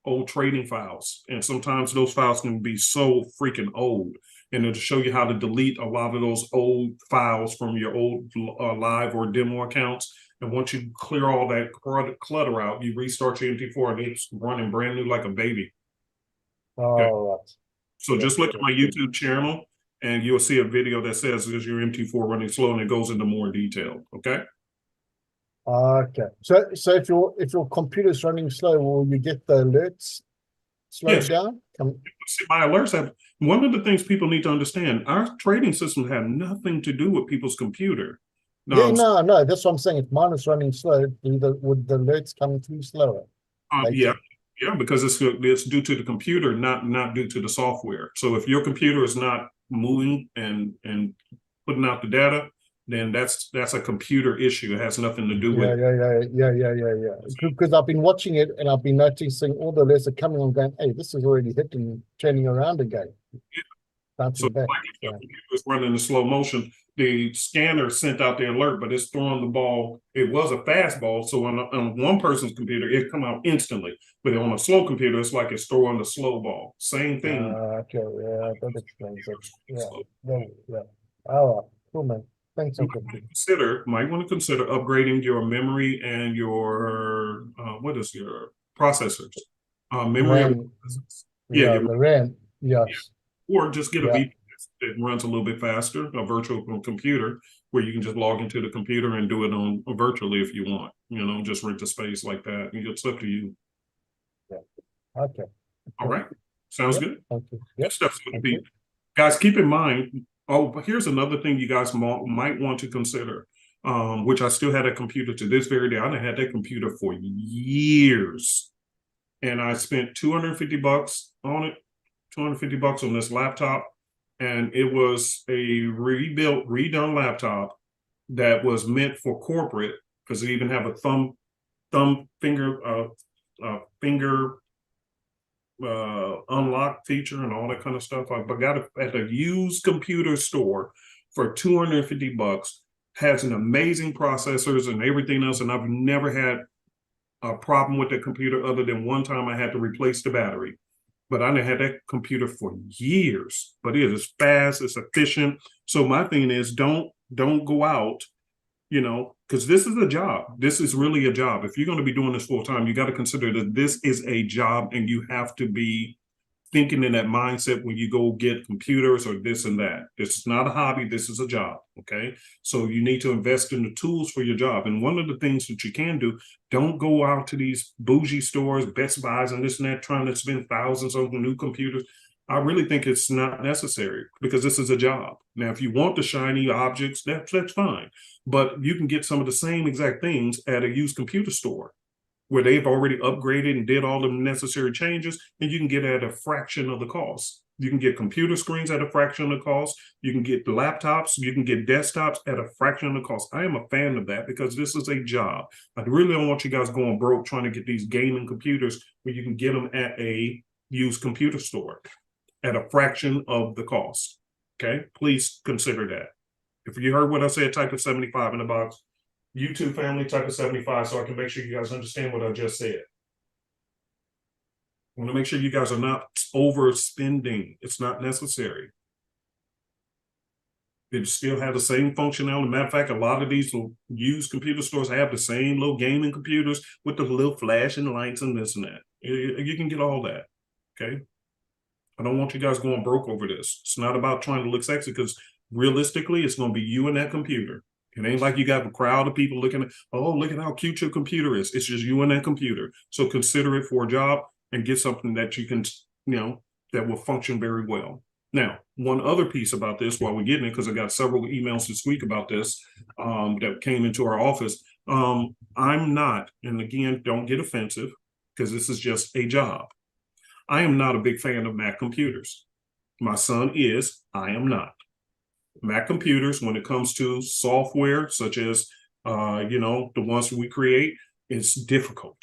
old trading files. And sometimes those files can be so freaking old, and it'll show you how to delete a lot of those old files from your old live or demo accounts. And once you clear all that clutter out, you restart your MT4 and it's running brand new like a baby. Okay. All right. So just look at my YouTube channel and you'll see a video that says, is your MT4 running slow? And it goes into more detail. Okay. Okay. So if your computer's running slow, will you get the alerts slowed down? See, my alerts have, one of the things people need to understand, our trading system have nothing to do with people's computer. No, that's what I'm saying. If mine is running slow, would the alerts come through slower? Yeah, because it's due to the computer, not due to the software. So if your computer is not moving and putting out the data, then that's a computer issue. It has nothing to do with Yeah. Because I've been watching it and I've been noticing all the alerts are coming on, going, hey, this is already hitting, turning around again. So back. like if your computer is running in slow motion, the scanner sent out the alert, but it's throwing the ball. It was a fast ball, so on one person's computer, it come out instantly. But on a slow computer, it's like it's throwing the slow ball. Same thing. Okay, yeah, that explains it. Yeah. All right, cool, man. Thanks. Might want to consider upgrading your memory and your what is your processors? Memory. RAM. The RAM. Yes. Or just get a VPS that runs a little bit faster, a virtual computer, where you can just log into the computer and do it on virtually if you want. Just rent a space like that. It's up to you. Yeah. Okay. All right. Sounds good. Thank you. Good stuff. Guys, keep in mind. Oh, here's another thing you guys might want to consider. Which I still had a computer to this very day. I had that computer for years, and I spent $250 on it. $250 on this laptop, and it was a redone laptop that was meant for corporate, because they even have a finger unlock feature and all that kind of stuff. I got it at a used computer store for $250. Has an amazing processors and everything else, and I've never had a problem with the computer other than one time I had to replace the battery. But I done had that computer for years. But it is fast, it's efficient. So my thing is, don't go out, because this is a job. This is really a job. If you're going to be doing this full time, you got to consider that this is a job, and you have to be thinking in that mindset when you go get computers or this and that. This is not a hobby. This is a job. Okay. So you need to invest in the tools for your job. And one of the things that you can do, don't go out to these bougie stores, Best Buys and this and that, trying to spend thousands on new computers. I really think it's not necessary, because this is a job. Now, if you want the shiny objects, that's fine. But you can get some of the same exact things at a used computer store, where they've already upgraded and did all the necessary changes, and you can get it at a fraction of the cost. You can get computer screens at a fraction of the cost. You can get laptops, you can get desktops at a fraction of the cost. I am a fan of that, because this is a job. I really don't want you guys going broke trying to get these gaming computers where you can get them at a used computer store at a fraction of the cost. Okay, please consider that. If you heard what I said, type of 75 in the box. YouTube family, type of 75 so I can make sure you guys understand what I just said. I want to make sure you guys are not overspending. It's not necessary. It still have the same functionality. Matter of fact, a lot of these used computer stores have the same little gaming computers with the little flashing lights and this and that. You can get all that, okay? I don't want you guys going broke over this. It's not about trying to look sexy because realistically, it's going to be you and that computer. It ain't like you got a crowd of people looking at, oh, look at how cute your computer is. It's just you and that computer. So consider it for a job and get something that you can, that will function very well. Now, one other piece about this while we're getting it, because I got several emails this week about this that came into our office. I'm not, and again, don't get offensive because this is just a job. I am not a big fan of Mac computers. My son is, I am not. Mac computers, when it comes to software, such as, the ones we create, it's difficult.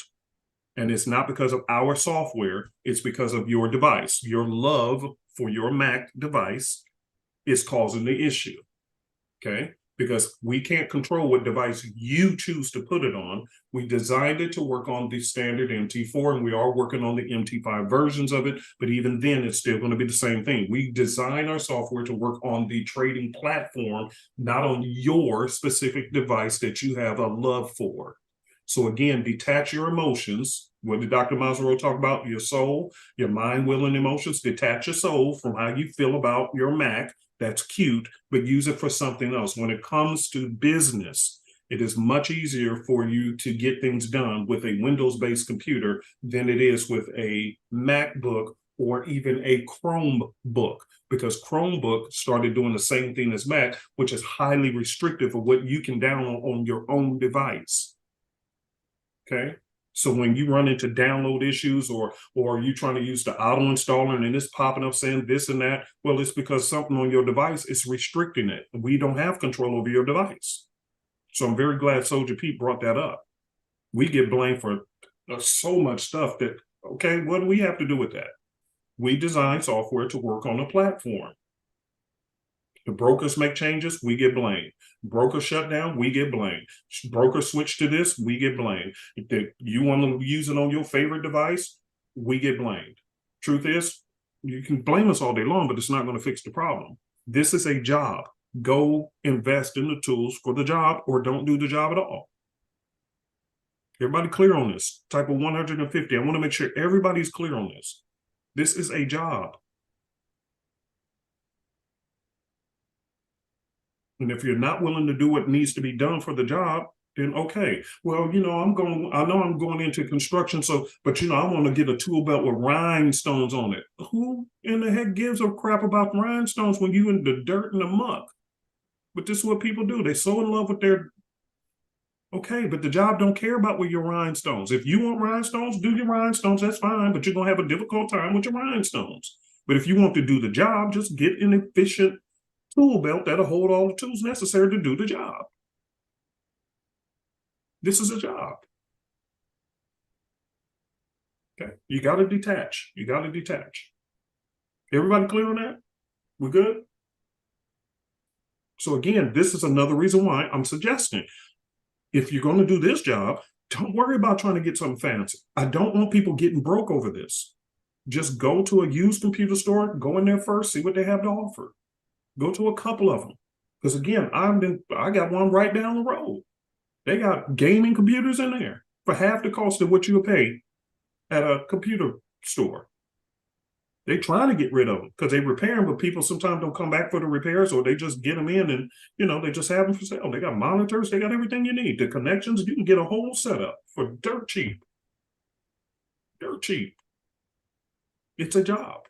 And it's not because of our software, it's because of your device. Your love for your Mac device is causing the issue, okay? Because we can't control what device you choose to put it on. We designed it to work on the standard MT4, and we are working on the MT5 versions of it, but even then, it's still going to be the same thing. We design our software to work on the trading platform, not on your specific device that you have a love for. So again, detach your emotions. What did Dr. Masaru talk about? Your soul, your mind, will, and emotions. Detach your soul from how you feel about your Mac. That's cute, but use it for something else. When it comes to business, it is much easier for you to get things done with a Windows-based computer than it is with a MacBook or even a Chromebook, because Chromebook started doing the same thing as Mac, which is highly restrictive of what you can download on your own device. Okay, so when you run into download issues or you trying to use the auto installer and it's popping up saying this and that, well, it's because something on your device is restricting it. We don't have control over your device. So I'm very glad Soldier Pete brought that up. We get blamed for so much stuff that, okay, what do we have to do with that? We design software to work on a platform. The brokers make changes, we get blamed. Broker shut down, we get blamed. Broker switch to this, we get blamed. If you want to use it on your favorite device, we get blamed. Truth is, you can blame us all day long, but it's not going to fix the problem. This is a job. Go invest in the tools for the job or don't do the job at all. Everybody clear on this? Type of 150. I want to make sure everybody's clear on this. This is a job. And if you're not willing to do what needs to be done for the job, then okay. Well, I know I'm going into construction, but I want to get a tool belt with rhinestones on it. Who in the heck gives a crap about rhinestones when you in the dirt and the muck? But this is what people do. They're so in love with their, okay, but the job don't care about with your rhinestones. If you want rhinestones, do your rhinestones, that's fine, but you're gonna have a difficult time with your rhinestones. But if you want to do the job, just get an efficient tool belt that'll hold all the tools necessary to do the job. This is a job. Okay, you got to detach. You got to detach. Everybody clear on that? We're good? So again, this is another reason why I'm suggesting if you're going to do this job, don't worry about trying to get something fancy. I don't want people getting broke over this. Just go to a used computer store, go in there first, see what they have to offer. Go to a couple of them. Because again, I got one right down the road. They got gaming computers in there for half the cost of what you would pay at a computer store. They trying to get rid of them because they repair them, but people sometimes don't come back for the repairs, or they just get them in and, they just have them for sale. They got monitors, they got everything you need. The connections, you can get a whole setup for dirt cheap. Dirt cheap. It's a job.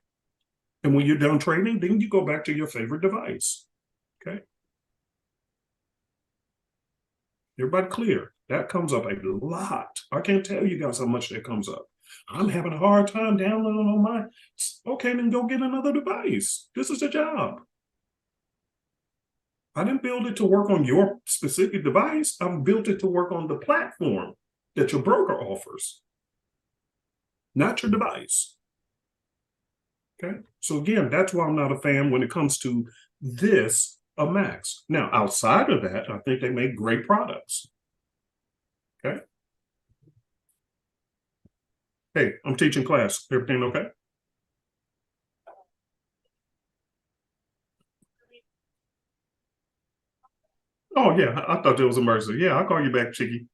And when you're done trading, then you go back to your favorite device. Okay. Everybody clear? That comes up a lot. I can't tell you guys how much that comes up. I'm having a hard time downloading on mine. Okay, then go get another device. This is a job. I didn't build it to work on your specific device. I've built it to work on the platform that your broker offers, not your device. Okay, so again, that's why I'm not a fan when it comes to this a max. Now, outside of that, I think they make great products. Okay. Hey, I'm teaching class. Everything okay? Oh, yeah. I thought there was an emergency. Yeah, I'll call you back, Chicky.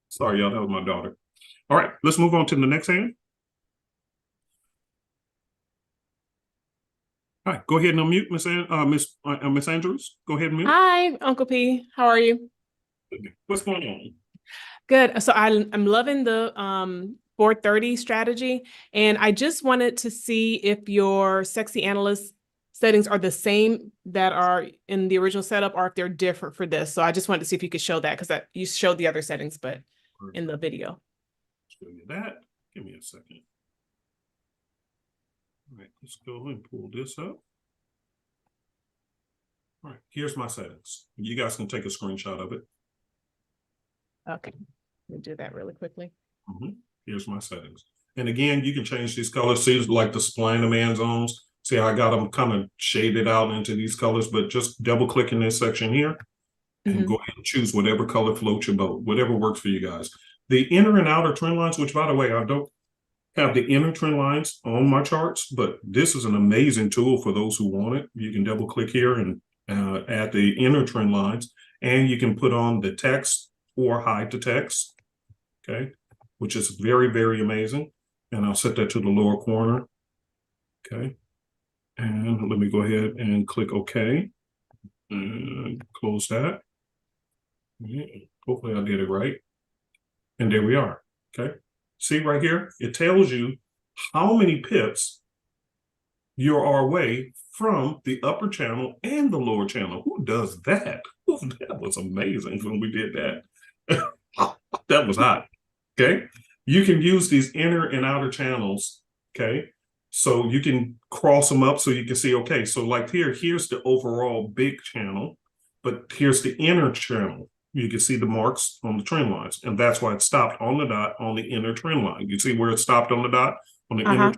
Sorry, y'all. That was my daughter. All right, let's move on to the next hand. All right, go ahead and unmute, Miss Andrews. Go ahead and mute. Hi, Uncle P. How are you? What's going on? Good. So I'm loving the 430 strategy, and I just wanted to see if your sexy analyst settings are the same that are in the original setup, or if they're different for this. So I just wanted to see if you could show that, because you showed the other settings, but in the video. Show you that. Give me a second. All right, let's go and pull this up. All right, here's my settings. You guys can take a screenshot of it. Okay, we'll do that really quickly. Here's my settings. And again, you can change these colors. See, like the supply and demand zones. See how I got them kind of shaded out into these colors, but just double click in this section here and go ahead and choose whatever color floats your boat, whatever works for you guys. The inner and outer trend lines, which by the way, I don't have the inner trend lines on my charts, but this is an amazing tool for those who want it. You can double click here and add the inner trend lines, and you can put on the text or hide the text, okay, which is very, very amazing. And I'll set that to the lower corner, okay. And let me go ahead and click OK and close that. Hopefully I did it right. And there we are, okay. See right here, it tells you how many pips you are away from the upper channel and the lower channel. Who does that? Ooh, that was amazing when we did that. That was hot, okay. You can use these inner and outer channels, okay. So you can cross them up so you can see, okay, so like here's the overall big channel, but here's the inner channel. You can see the marks on the trend lines, and that's why it stopped on the dot on the inner trend line. You see where it stopped on the dot on the inner.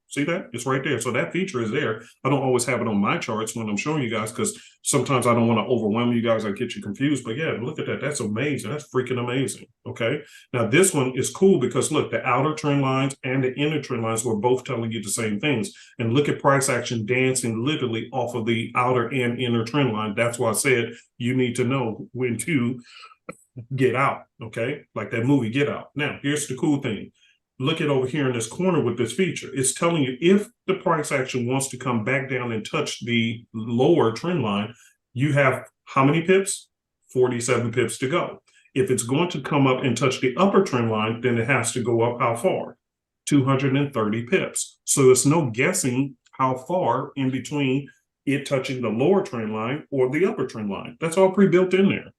See that? It's right there. So that feature is there. I don't always have it on my charts when I'm showing you guys, because sometimes I don't want to overwhelm you guys. I get you confused. But yeah, look at that. That's amazing. That's freaking amazing. Okay. Now this one is cool because look, the outer trend lines and the inner trend lines were both telling you the same things. And look at price action dancing literally off of the outer and inner trend line. That's why I said you need to know when to get out. Okay. Like that movie Get Out. Now, here's the cool thing. Look at over here in this corner with this feature. It's telling you if the price action wants to come back down and touch the lower trend line, you have how many pips? 47 pips to go. If it's going to come up and touch the upper trend line, then it has to go up how far? 230 pips. So it's no guessing how far in between it touching the lower trend line or the upper trend line. That's all pre-built in there.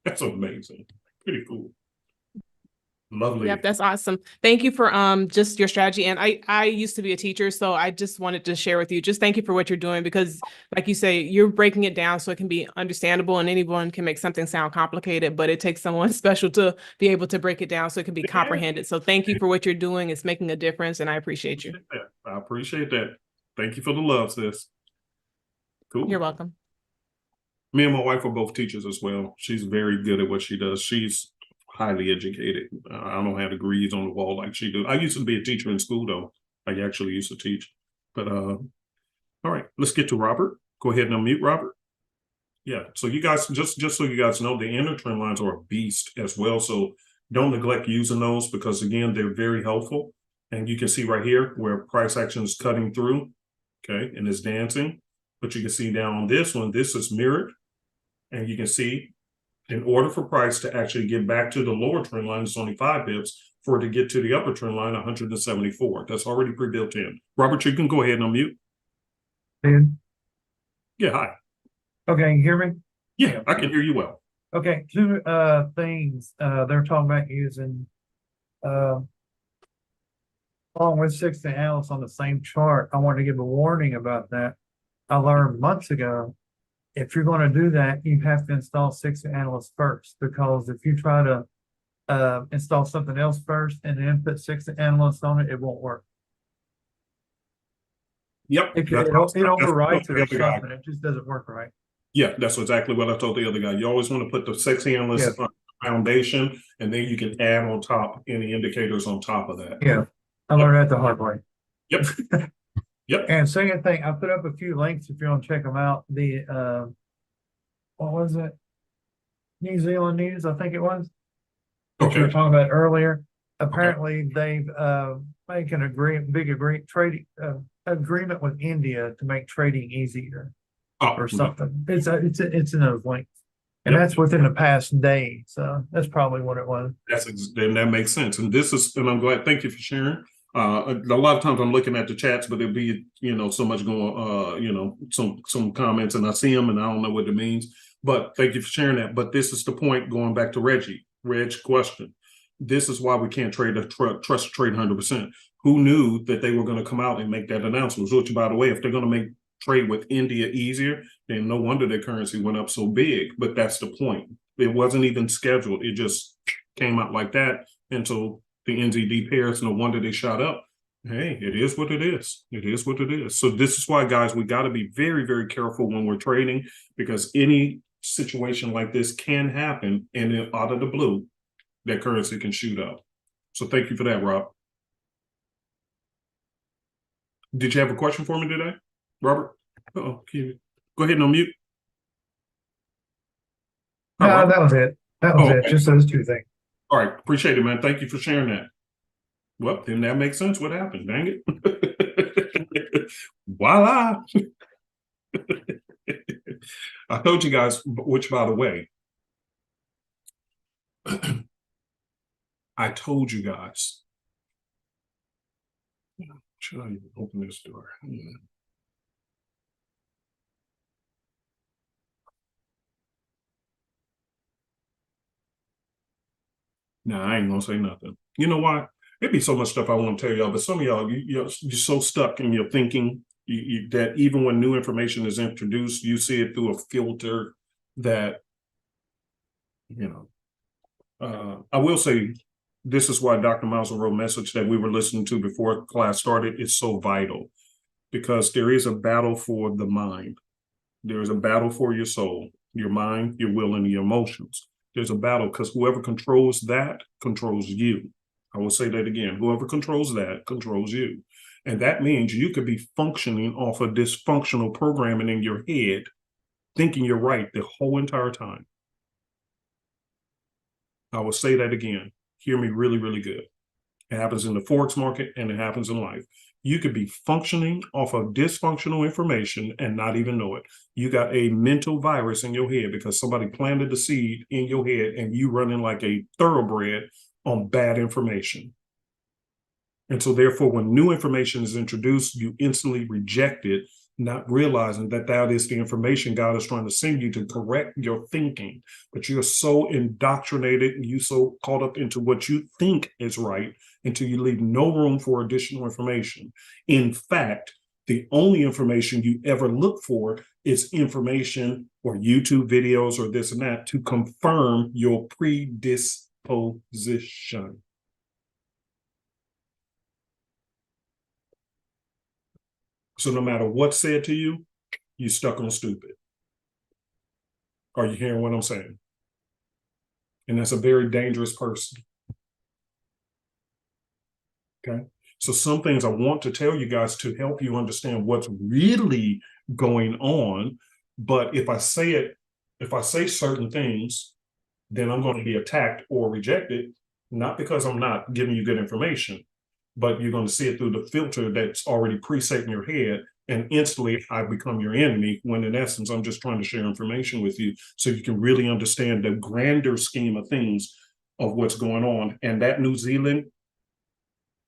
That's amazing. Pretty cool. Lovely. Yep, that's awesome. Thank you for just your strategy. And I used to be a teacher, so I just wanted to share with you. Just thank you for what you're doing, because like you say, you're breaking it down so it can be understandable, and anyone can make something sound complicated, but it takes someone special to be able to break it down so it can be comprehended. So thank you for what you're doing. It's making a difference, and I appreciate you. I appreciate that. Thank you for the love, sis. Cool. You're welcome. Me and my wife are both teachers as well. She's very good at what she does. She's highly educated. I don't have degrees on the wall like she do. I used to be a teacher in school though. I actually used to teach. But all right, let's get to Robert. Go ahead and unmute Robert. Yeah, so you guys, just so you guys know, the inner trend lines are a beast as well. So don't neglect using those, because again, they're very helpful. And you can see right here where price action is cutting through, okay, and it's dancing. But you can see down on this one, this is mirrored. And you can see in order for price to actually get back to the lower trend line, it's only 5 pips. For it to get to the upper trend line, 174. That's already pre-built in. Robert, you can go ahead and unmute. Dude. Yeah, hi. Okay, you hear me? Yeah, I can hear you well. Okay, two things they're talking about using along with 60 analysts on the same chart. I want to give a warning about that. I learned months ago, if you're going to do that, you have to install 60 analysts first, because if you try to install something else first and then put 60 analysts on it, it won't work. Yep. It that's what I it told overwrites it the or other guy. something. It just doesn't work right. Yeah, that's exactly what I told the other guy. You always want to put the sexy analyst foundation, and then you can add on top any indicators on top of that. Yeah, I learned that the hard way. Yep. Yep. And second thing, I put up a few links if you want to check them out. The what was it? New Zealand news, I think it was. Which we were Okay. talking about earlier. Apparently, they've made an trading agreement with India to make trading easier Oh, or something. It's in those links, and Yep. that's within the past day. So that's probably what it was. then that makes sense. And this is, and I'm glad. Thank you for sharing. A lot of times I'm looking at the chats, but there'll be, so much going, some comments, and I see them, and I don't know what it means. But thank you for sharing that. But this is the point. Going back to Reg's question. This is why we can't trust trade 100%. Who knew that they were going to come out and make that announcement? Which, by the way, if they're going to make trade with India easier, then no wonder their currency went up so big. But that's the point. It wasn't even scheduled. It just came out like that. And so the NZD pairs, no wonder they shot up. Hey, it is what it is. It is what it is. So this is why, guys, we got to be very, very careful when we're trading, because any situation like this can happen, and then out of the blue, that currency can shoot up. So thank you for that, Rob. Did you have a question for me today, Robert? Uh-oh, go ahead and unmute. No, that was it. That was it. Okay. Just those two things. All right, appreciate it, man. Thank you for sharing that. Well, then that makes sense. What happened? Dang it. Voila. I told you guys, which, by the way, I told you guys. Should I even open this door? Nah, I ain't gonna say nothing. You know why? There'd be so much stuff I want to tell y'all, but some of y'all, you're so stuck in your thinking that even when new information is introduced, you see it through a filter that, I will say, this is why Dr. Miles Monroe message that we were listening to before class started is so vital, because there is a battle for the mind. There is a battle for your soul, your mind, your will, and your emotions. There's a battle because whoever controls that controls you. I will say that again. Whoever controls that controls you. And that means you could be functioning off of dysfunctional programming in your head, thinking you're right the whole entire time. I will say that again. Hear me really, really good. It happens in the Forex market, and it happens in life. You could be functioning off of dysfunctional information and not even know it. You got a mental virus in your head because somebody planted the seed in your head, and you running like a thoroughbred on bad information. And so therefore, when new information is introduced, you instantly reject it, not realizing that that is the information God is trying to send you to correct your thinking. But you're so indoctrinated and you so caught up into what you think is right until you leave no room for additional information. In fact, the only information you ever look for is information or YouTube videos or this and that to confirm your predisposition. So no matter what's said to you, you're stuck on stupid. Are you hearing what I'm saying? And that's a very dangerous person. Okay. So some things I want to tell you guys to help you understand what's really going on. But if I say certain things, then I'm going to be attacked or rejected, not because I'm not giving you good information, but you're going to see it through the filter that's already preset in your head. And instantly I become your enemy, when in essence, I'm just trying to share information with you so you can really understand the grander scheme of things of what's going on. And that New Zealand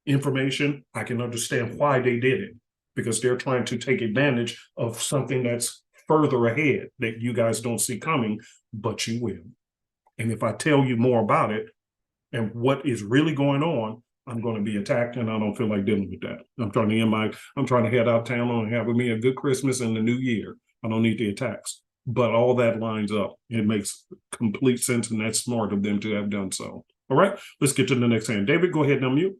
information, I can understand why they did it, because they're trying to take advantage of something that's further ahead that you guys don't see coming, but you will. And if I tell you more about it and what is really going on, I'm going to be attacked, and I don't feel like dealing with that. I'm trying to head out of town and have me a good Christmas and the new year. I don't need the attacks, but all that lines up. It makes complete sense, and that's smart of them to have done so. All right, let's get to the next hand. David, go ahead and unmute.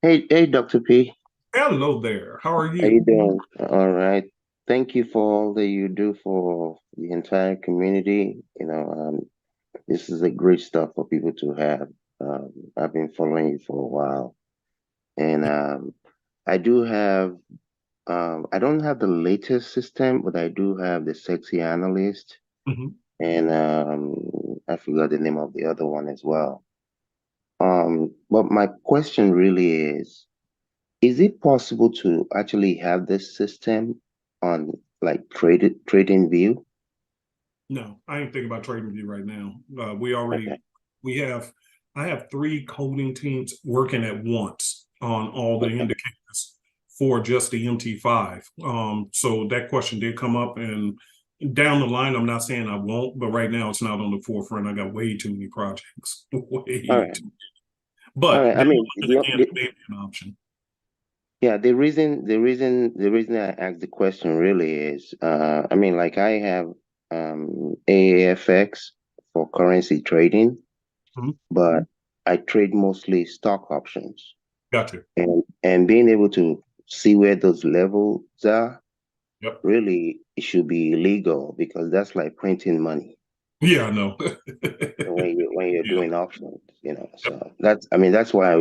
Hey, Dr. P. Hello there. How are How you you? doing? All right. Thank you for all that you do for the entire community. This is a great stuff for people to have. I've been following you for a while, and I do have. I don't have the latest system, but I do have the Sexy Analyst, Mhm. and I forgot the name of the other one as well. But my question really is it possible to actually have this system on like trading view? No, I ain't thinking about trading with you right now. Okay. We have, I have 3 coding teams working at once on all the Okay. indicators for just the MT5. So that question did come up, and down the line, I'm not saying I won't, but right now it's not on the forefront. I got way too many projects, All way right. too. All But right. I down mean, the line, again, it may be an option. yeah, the reason I asked the question really is, I mean, like I have AAFX for currency trading, Mhm. but I trade mostly stock options, Gotcha. and being able to see where those levels are, Yep. really, it should be illegal because that's like printing money. Yeah, I know. When you're Yeah. doing options, so that's why I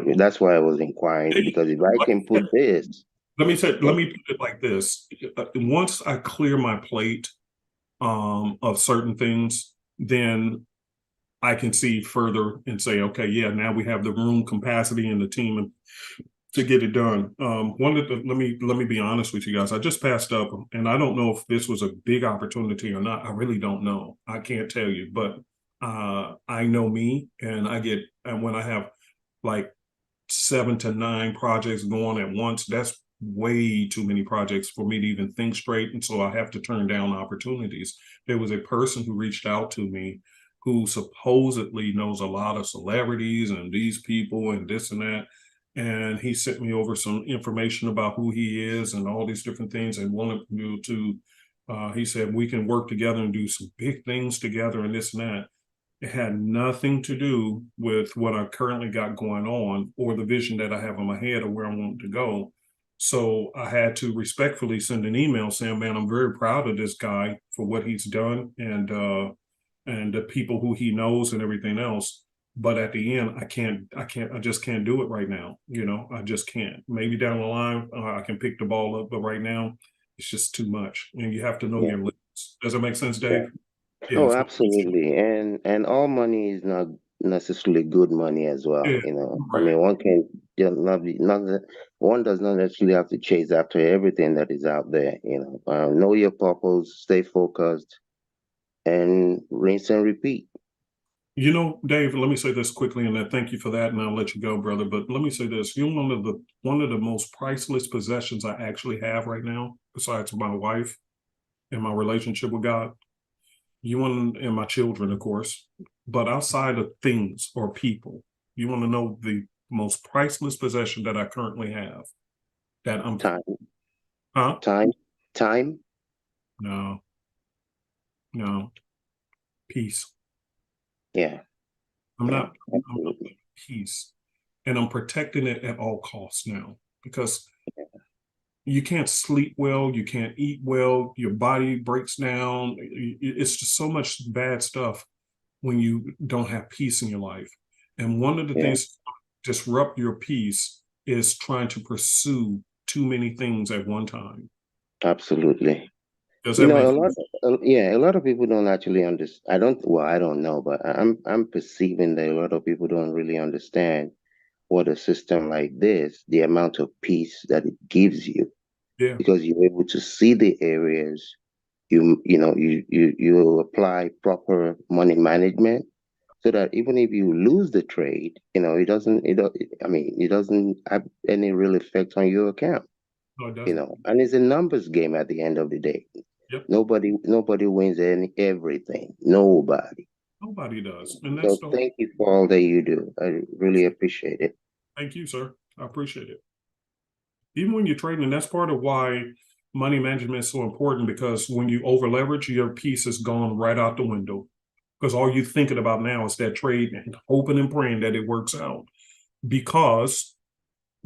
was inquiring, Hey, because if I can put this, let me put it like this. Once I clear my plate of certain things, then I can see further and say, okay, yeah, now we have the room capacity and the team to get it done. Let me be honest with you guys. I just passed up, and I don't know if this was a big opportunity or not. I really don't know. I can't tell you, but I know me, and when I have like 7 to 9 projects going at once, that's way too many projects for me to even think straight. And so I have to turn down opportunities. There was a person who reached out to me who supposedly knows a lot of celebrities and these people and this and that. And he sent me over some information about who he is and all these different things, and wanted me to, he said, we can work together and do some big things together and this and that. It had nothing to do with what I currently got going on or the vision that I have in my head of where I want to go. So I had to respectfully send an email saying, man, I'm very proud of this guy for what he's done, and the people who he knows and everything else. But at the end, I just can't do it right now. I just can't. Maybe down the line, I can pick the ball up, but right now it's just too much. And you have to know yeah, your limits. Does that make sense, yeah. Dave? Yeah. Oh, So absolutely. And all money is not necessarily good money as well. yeah, I right. mean, one can just not be not that- one does not necessarily have to chase after everything that is out there. Know your purpose, stay focused, and rinse and repeat. Dave, let me say this quickly, and then thank you for that, and I'll let you go, brother. But let me say this: you're one of the most priceless possessions I actually have right now, besides my wife and my relationship with God. You want and my children, of course. But outside of things or people, you want to know the most priceless possession that I currently have. That I'm, Time, huh? time, time. No, no, peace. Yeah, I'm yeah, not. I'm not absolutely. peace, and I'm protecting it at all costs now because you can't sleep well, you can't eat well, your body breaks down. It's just so much bad stuff when you don't have peace in your life. And one of the Yeah, things to disrupt your peace is trying to pursue too many things at one time. absolutely. Does that make sense? A lot of people don't actually understand. I don't know, but I'm perceiving that a lot of people don't really understand what a system like this, the amount of peace that it gives you, Yeah, because you're able to see the areas. You apply proper money management so that even if you lose the trade, it doesn't have any real effect on your account. no, it doesn't. And it's a numbers game at the end of the day. Yep, Nobody wins everything. Nobody. nobody does. And that's So the thank you for all that you do. I really appreciate it. thank you, sir. I appreciate it. Even when you're trading, and that's part of why money management is so important, because when you over leverage, your piece is gone right out the window. Because all you're thinking about now is that trade and hoping and praying that it works out. Because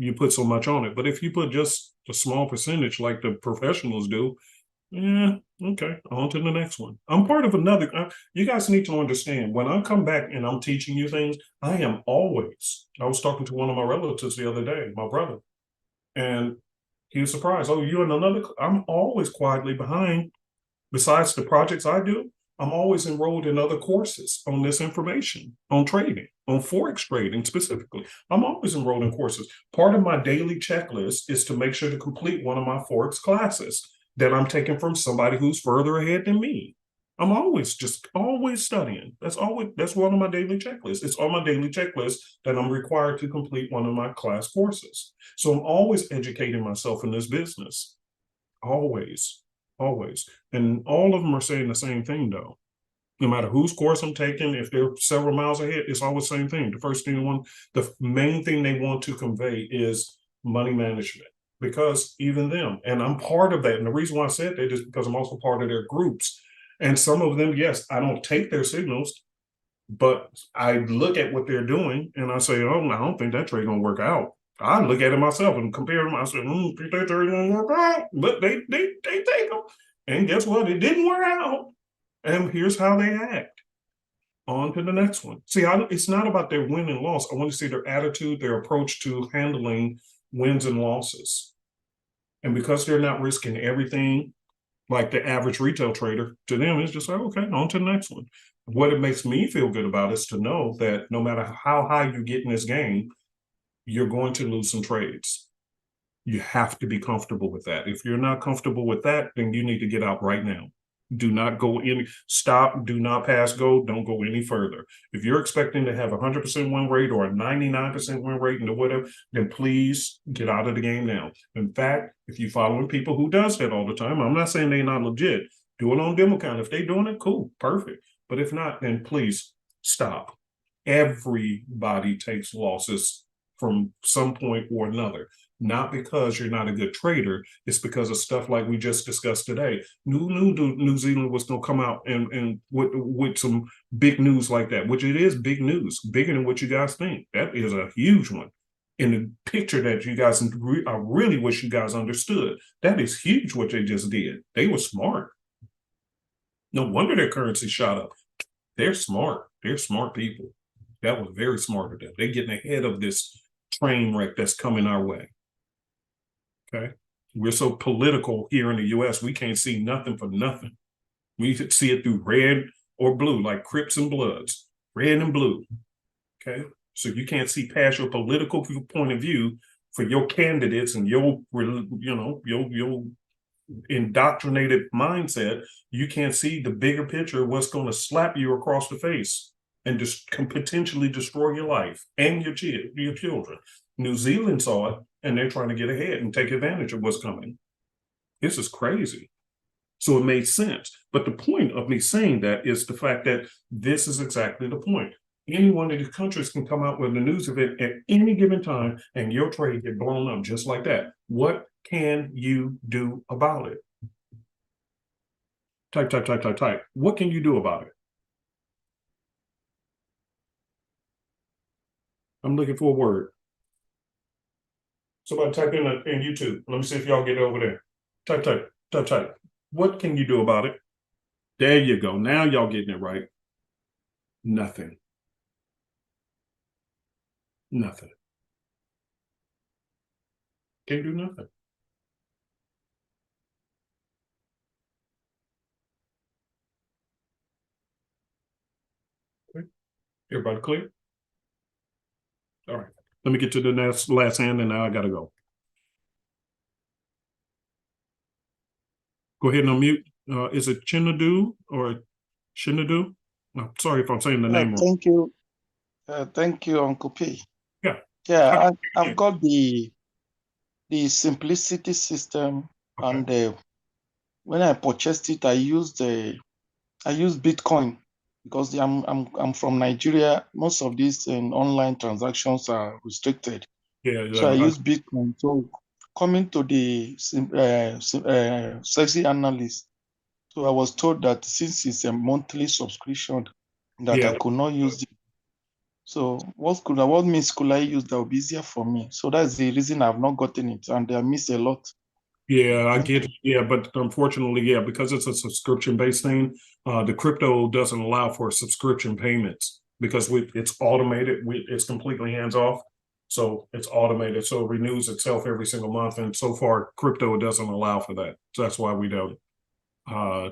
you put so much on it. But if you put just a small percentage like the professionals do, yeah, okay, on to the next one. I'm part of another. You guys need to understand, when I come back and I'm teaching you things, I am always, I was talking to one of my relatives the other day, my brother, and he was surprised. Oh, you're in another, I'm always quietly behind. Besides the projects I do, I'm always enrolled in other courses on this information, on trading, on Forex trading specifically. I'm always enrolled in courses. Part of my daily checklist is to make sure to complete one of my Forex classes that I'm taking from somebody who's further ahead than me. I'm always studying. That's one of my daily checklists. It's on my daily checklist that I'm required to complete one of my class courses. So I'm always educating myself in this business. Always. And all of them are saying the same thing though. No matter whose course I'm taking, if they're several miles ahead, it's always the same thing. The main thing they want to convey is money management, because even them, and I'm part of that. And the reason why I said that is because I'm also part of their groups. And some of them, yes, I don't take their signals, but I look at what they're doing and I say, oh, I don't think that trade gonna work out. I look at it myself and compare them. I say, think that trade gonna work out, but they take them. And guess what? It didn't work out. And here's how they act. On to the next one. See, it's not about their win and loss. I want to see their attitude, their approach to handling wins and losses. And because they're not risking everything like the average retail trader, to them, it's just like, okay, on to the next one. What it makes me feel good about is to know that no matter how high you get in this game, you're going to lose some trades. You have to be comfortable with that. If you're not comfortable with that, then you need to get out right now. Do not go in, stop, do not pass go, don't go any further. If you're expecting to have a 100% win rate or a 99% win rate and whatever, then please get out of the game now. In fact, if you're following people who does that all the time, I'm not saying they're not legit. Do it on demo account. If they're doing it, cool, perfect. But if not, then please stop. Everybody takes losses from some point or another. Not because you're not a good trader, it's because of stuff like we just discussed today. New Zealand was going to come out and with some big news like that, which it is big news, bigger than what you guys think. That is a huge one. In the picture that you guys, I really wish you guys understood. That is huge what they just did. They were smart. No wonder their currency shot up. They're smart. They're smart people. That was very smart of them. They're getting ahead of this train wreck that's coming our way. Okay, we're so political here in the U.S. We can't see nothing for nothing. We see it through red or blue, like Crips and Bloods, red and blue. Okay, so you can't see past your political point of view for your candidates and your indoctrinated mindset. You can't see the bigger picture of what's going to slap you across the face and just can potentially destroy your life and your children. New Zealand saw it, and they're trying to get ahead and take advantage of what's coming. This is crazy. So it made sense. But the point of me saying that is the fact that this is exactly the point. Any one of these countries can come out with a news event at any given time, and your trade get blown up just like that. What can you do about it? Type. What can you do about it? I'm looking for a word. Somebody type in YouTube. Let me see if y'all get it over there. Type. What can you do about it? There you go. Now y'all getting it right. Nothing. Can't do nothing. Okay. Everybody clear? All right. Let me get to the last hand, and now I gotta go. Go ahead and unmute. Is it Chinadu or Shinadu? I'm sorry if I'm saying the name wrong. Thank you. Thank you, Uncle P. Yeah. I've got the simplicity system, Okay. and when I purchased it, I used Bitcoin because I'm from Nigeria. Most of these online transactions are restricted, so I use Bitcoin. So coming to the sexy analyst, so I was told that since it's a monthly subscription, that I could not use it. So what means could I use that would be easier for me? So that's the reason I've not gotten it, and I miss a lot. Yeah, I Thank get it. Yeah, but unfortunately, yeah, because it's a subscription-based thing, the crypto doesn't allow for subscription payments because it's automated. It's completely hands-off. So it's automated. So it renews itself every single month. And so far, crypto doesn't allow for that. So that's why we don't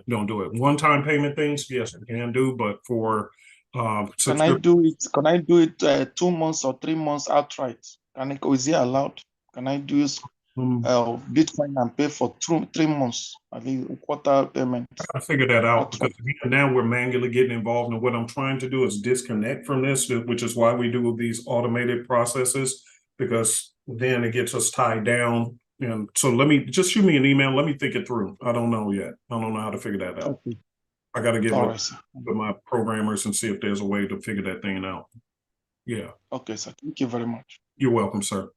do it. One-time payment things, yes, we can do, but for Can I do it? Can I do it 2 months or 3 months outright? Is it allowed? Can I do Bitcoin and pay for 3 months, at least quarter payment? I figured that out because now we're manually getting involved, and what I'm trying to do is disconnect from this, which is why we do these automated processes, because then it gets us tied down. And so just shoot me an email. Let me think it through. I don't know yet. I don't know how to figure that out. Okay. I got to get All with right, my programmers and see if there's a way to figure that thing out. Yeah. Okay, sir. Thank you very much. You're welcome, sir.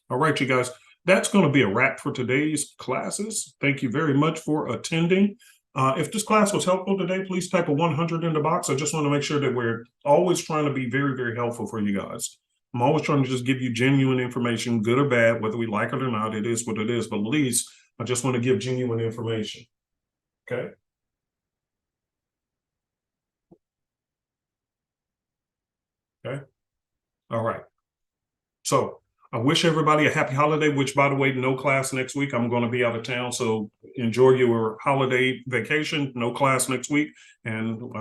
All right, you guys. That's going to be a wrap for today's classes. Thank you very much for attending. If this class was helpful today, please type a 100 in the box. I just want to make sure that we're always trying to be very, very helpful for you guys. I'm always trying to just give you genuine information, good or bad, whether we like it or not. It is what it is. But at least I just want to give genuine information. Okay. Okay. All right. So I wish everybody a happy holiday, which, by the way, no class next week. I'm going to be out of town. So enjoy your holiday vacation. No class next week. And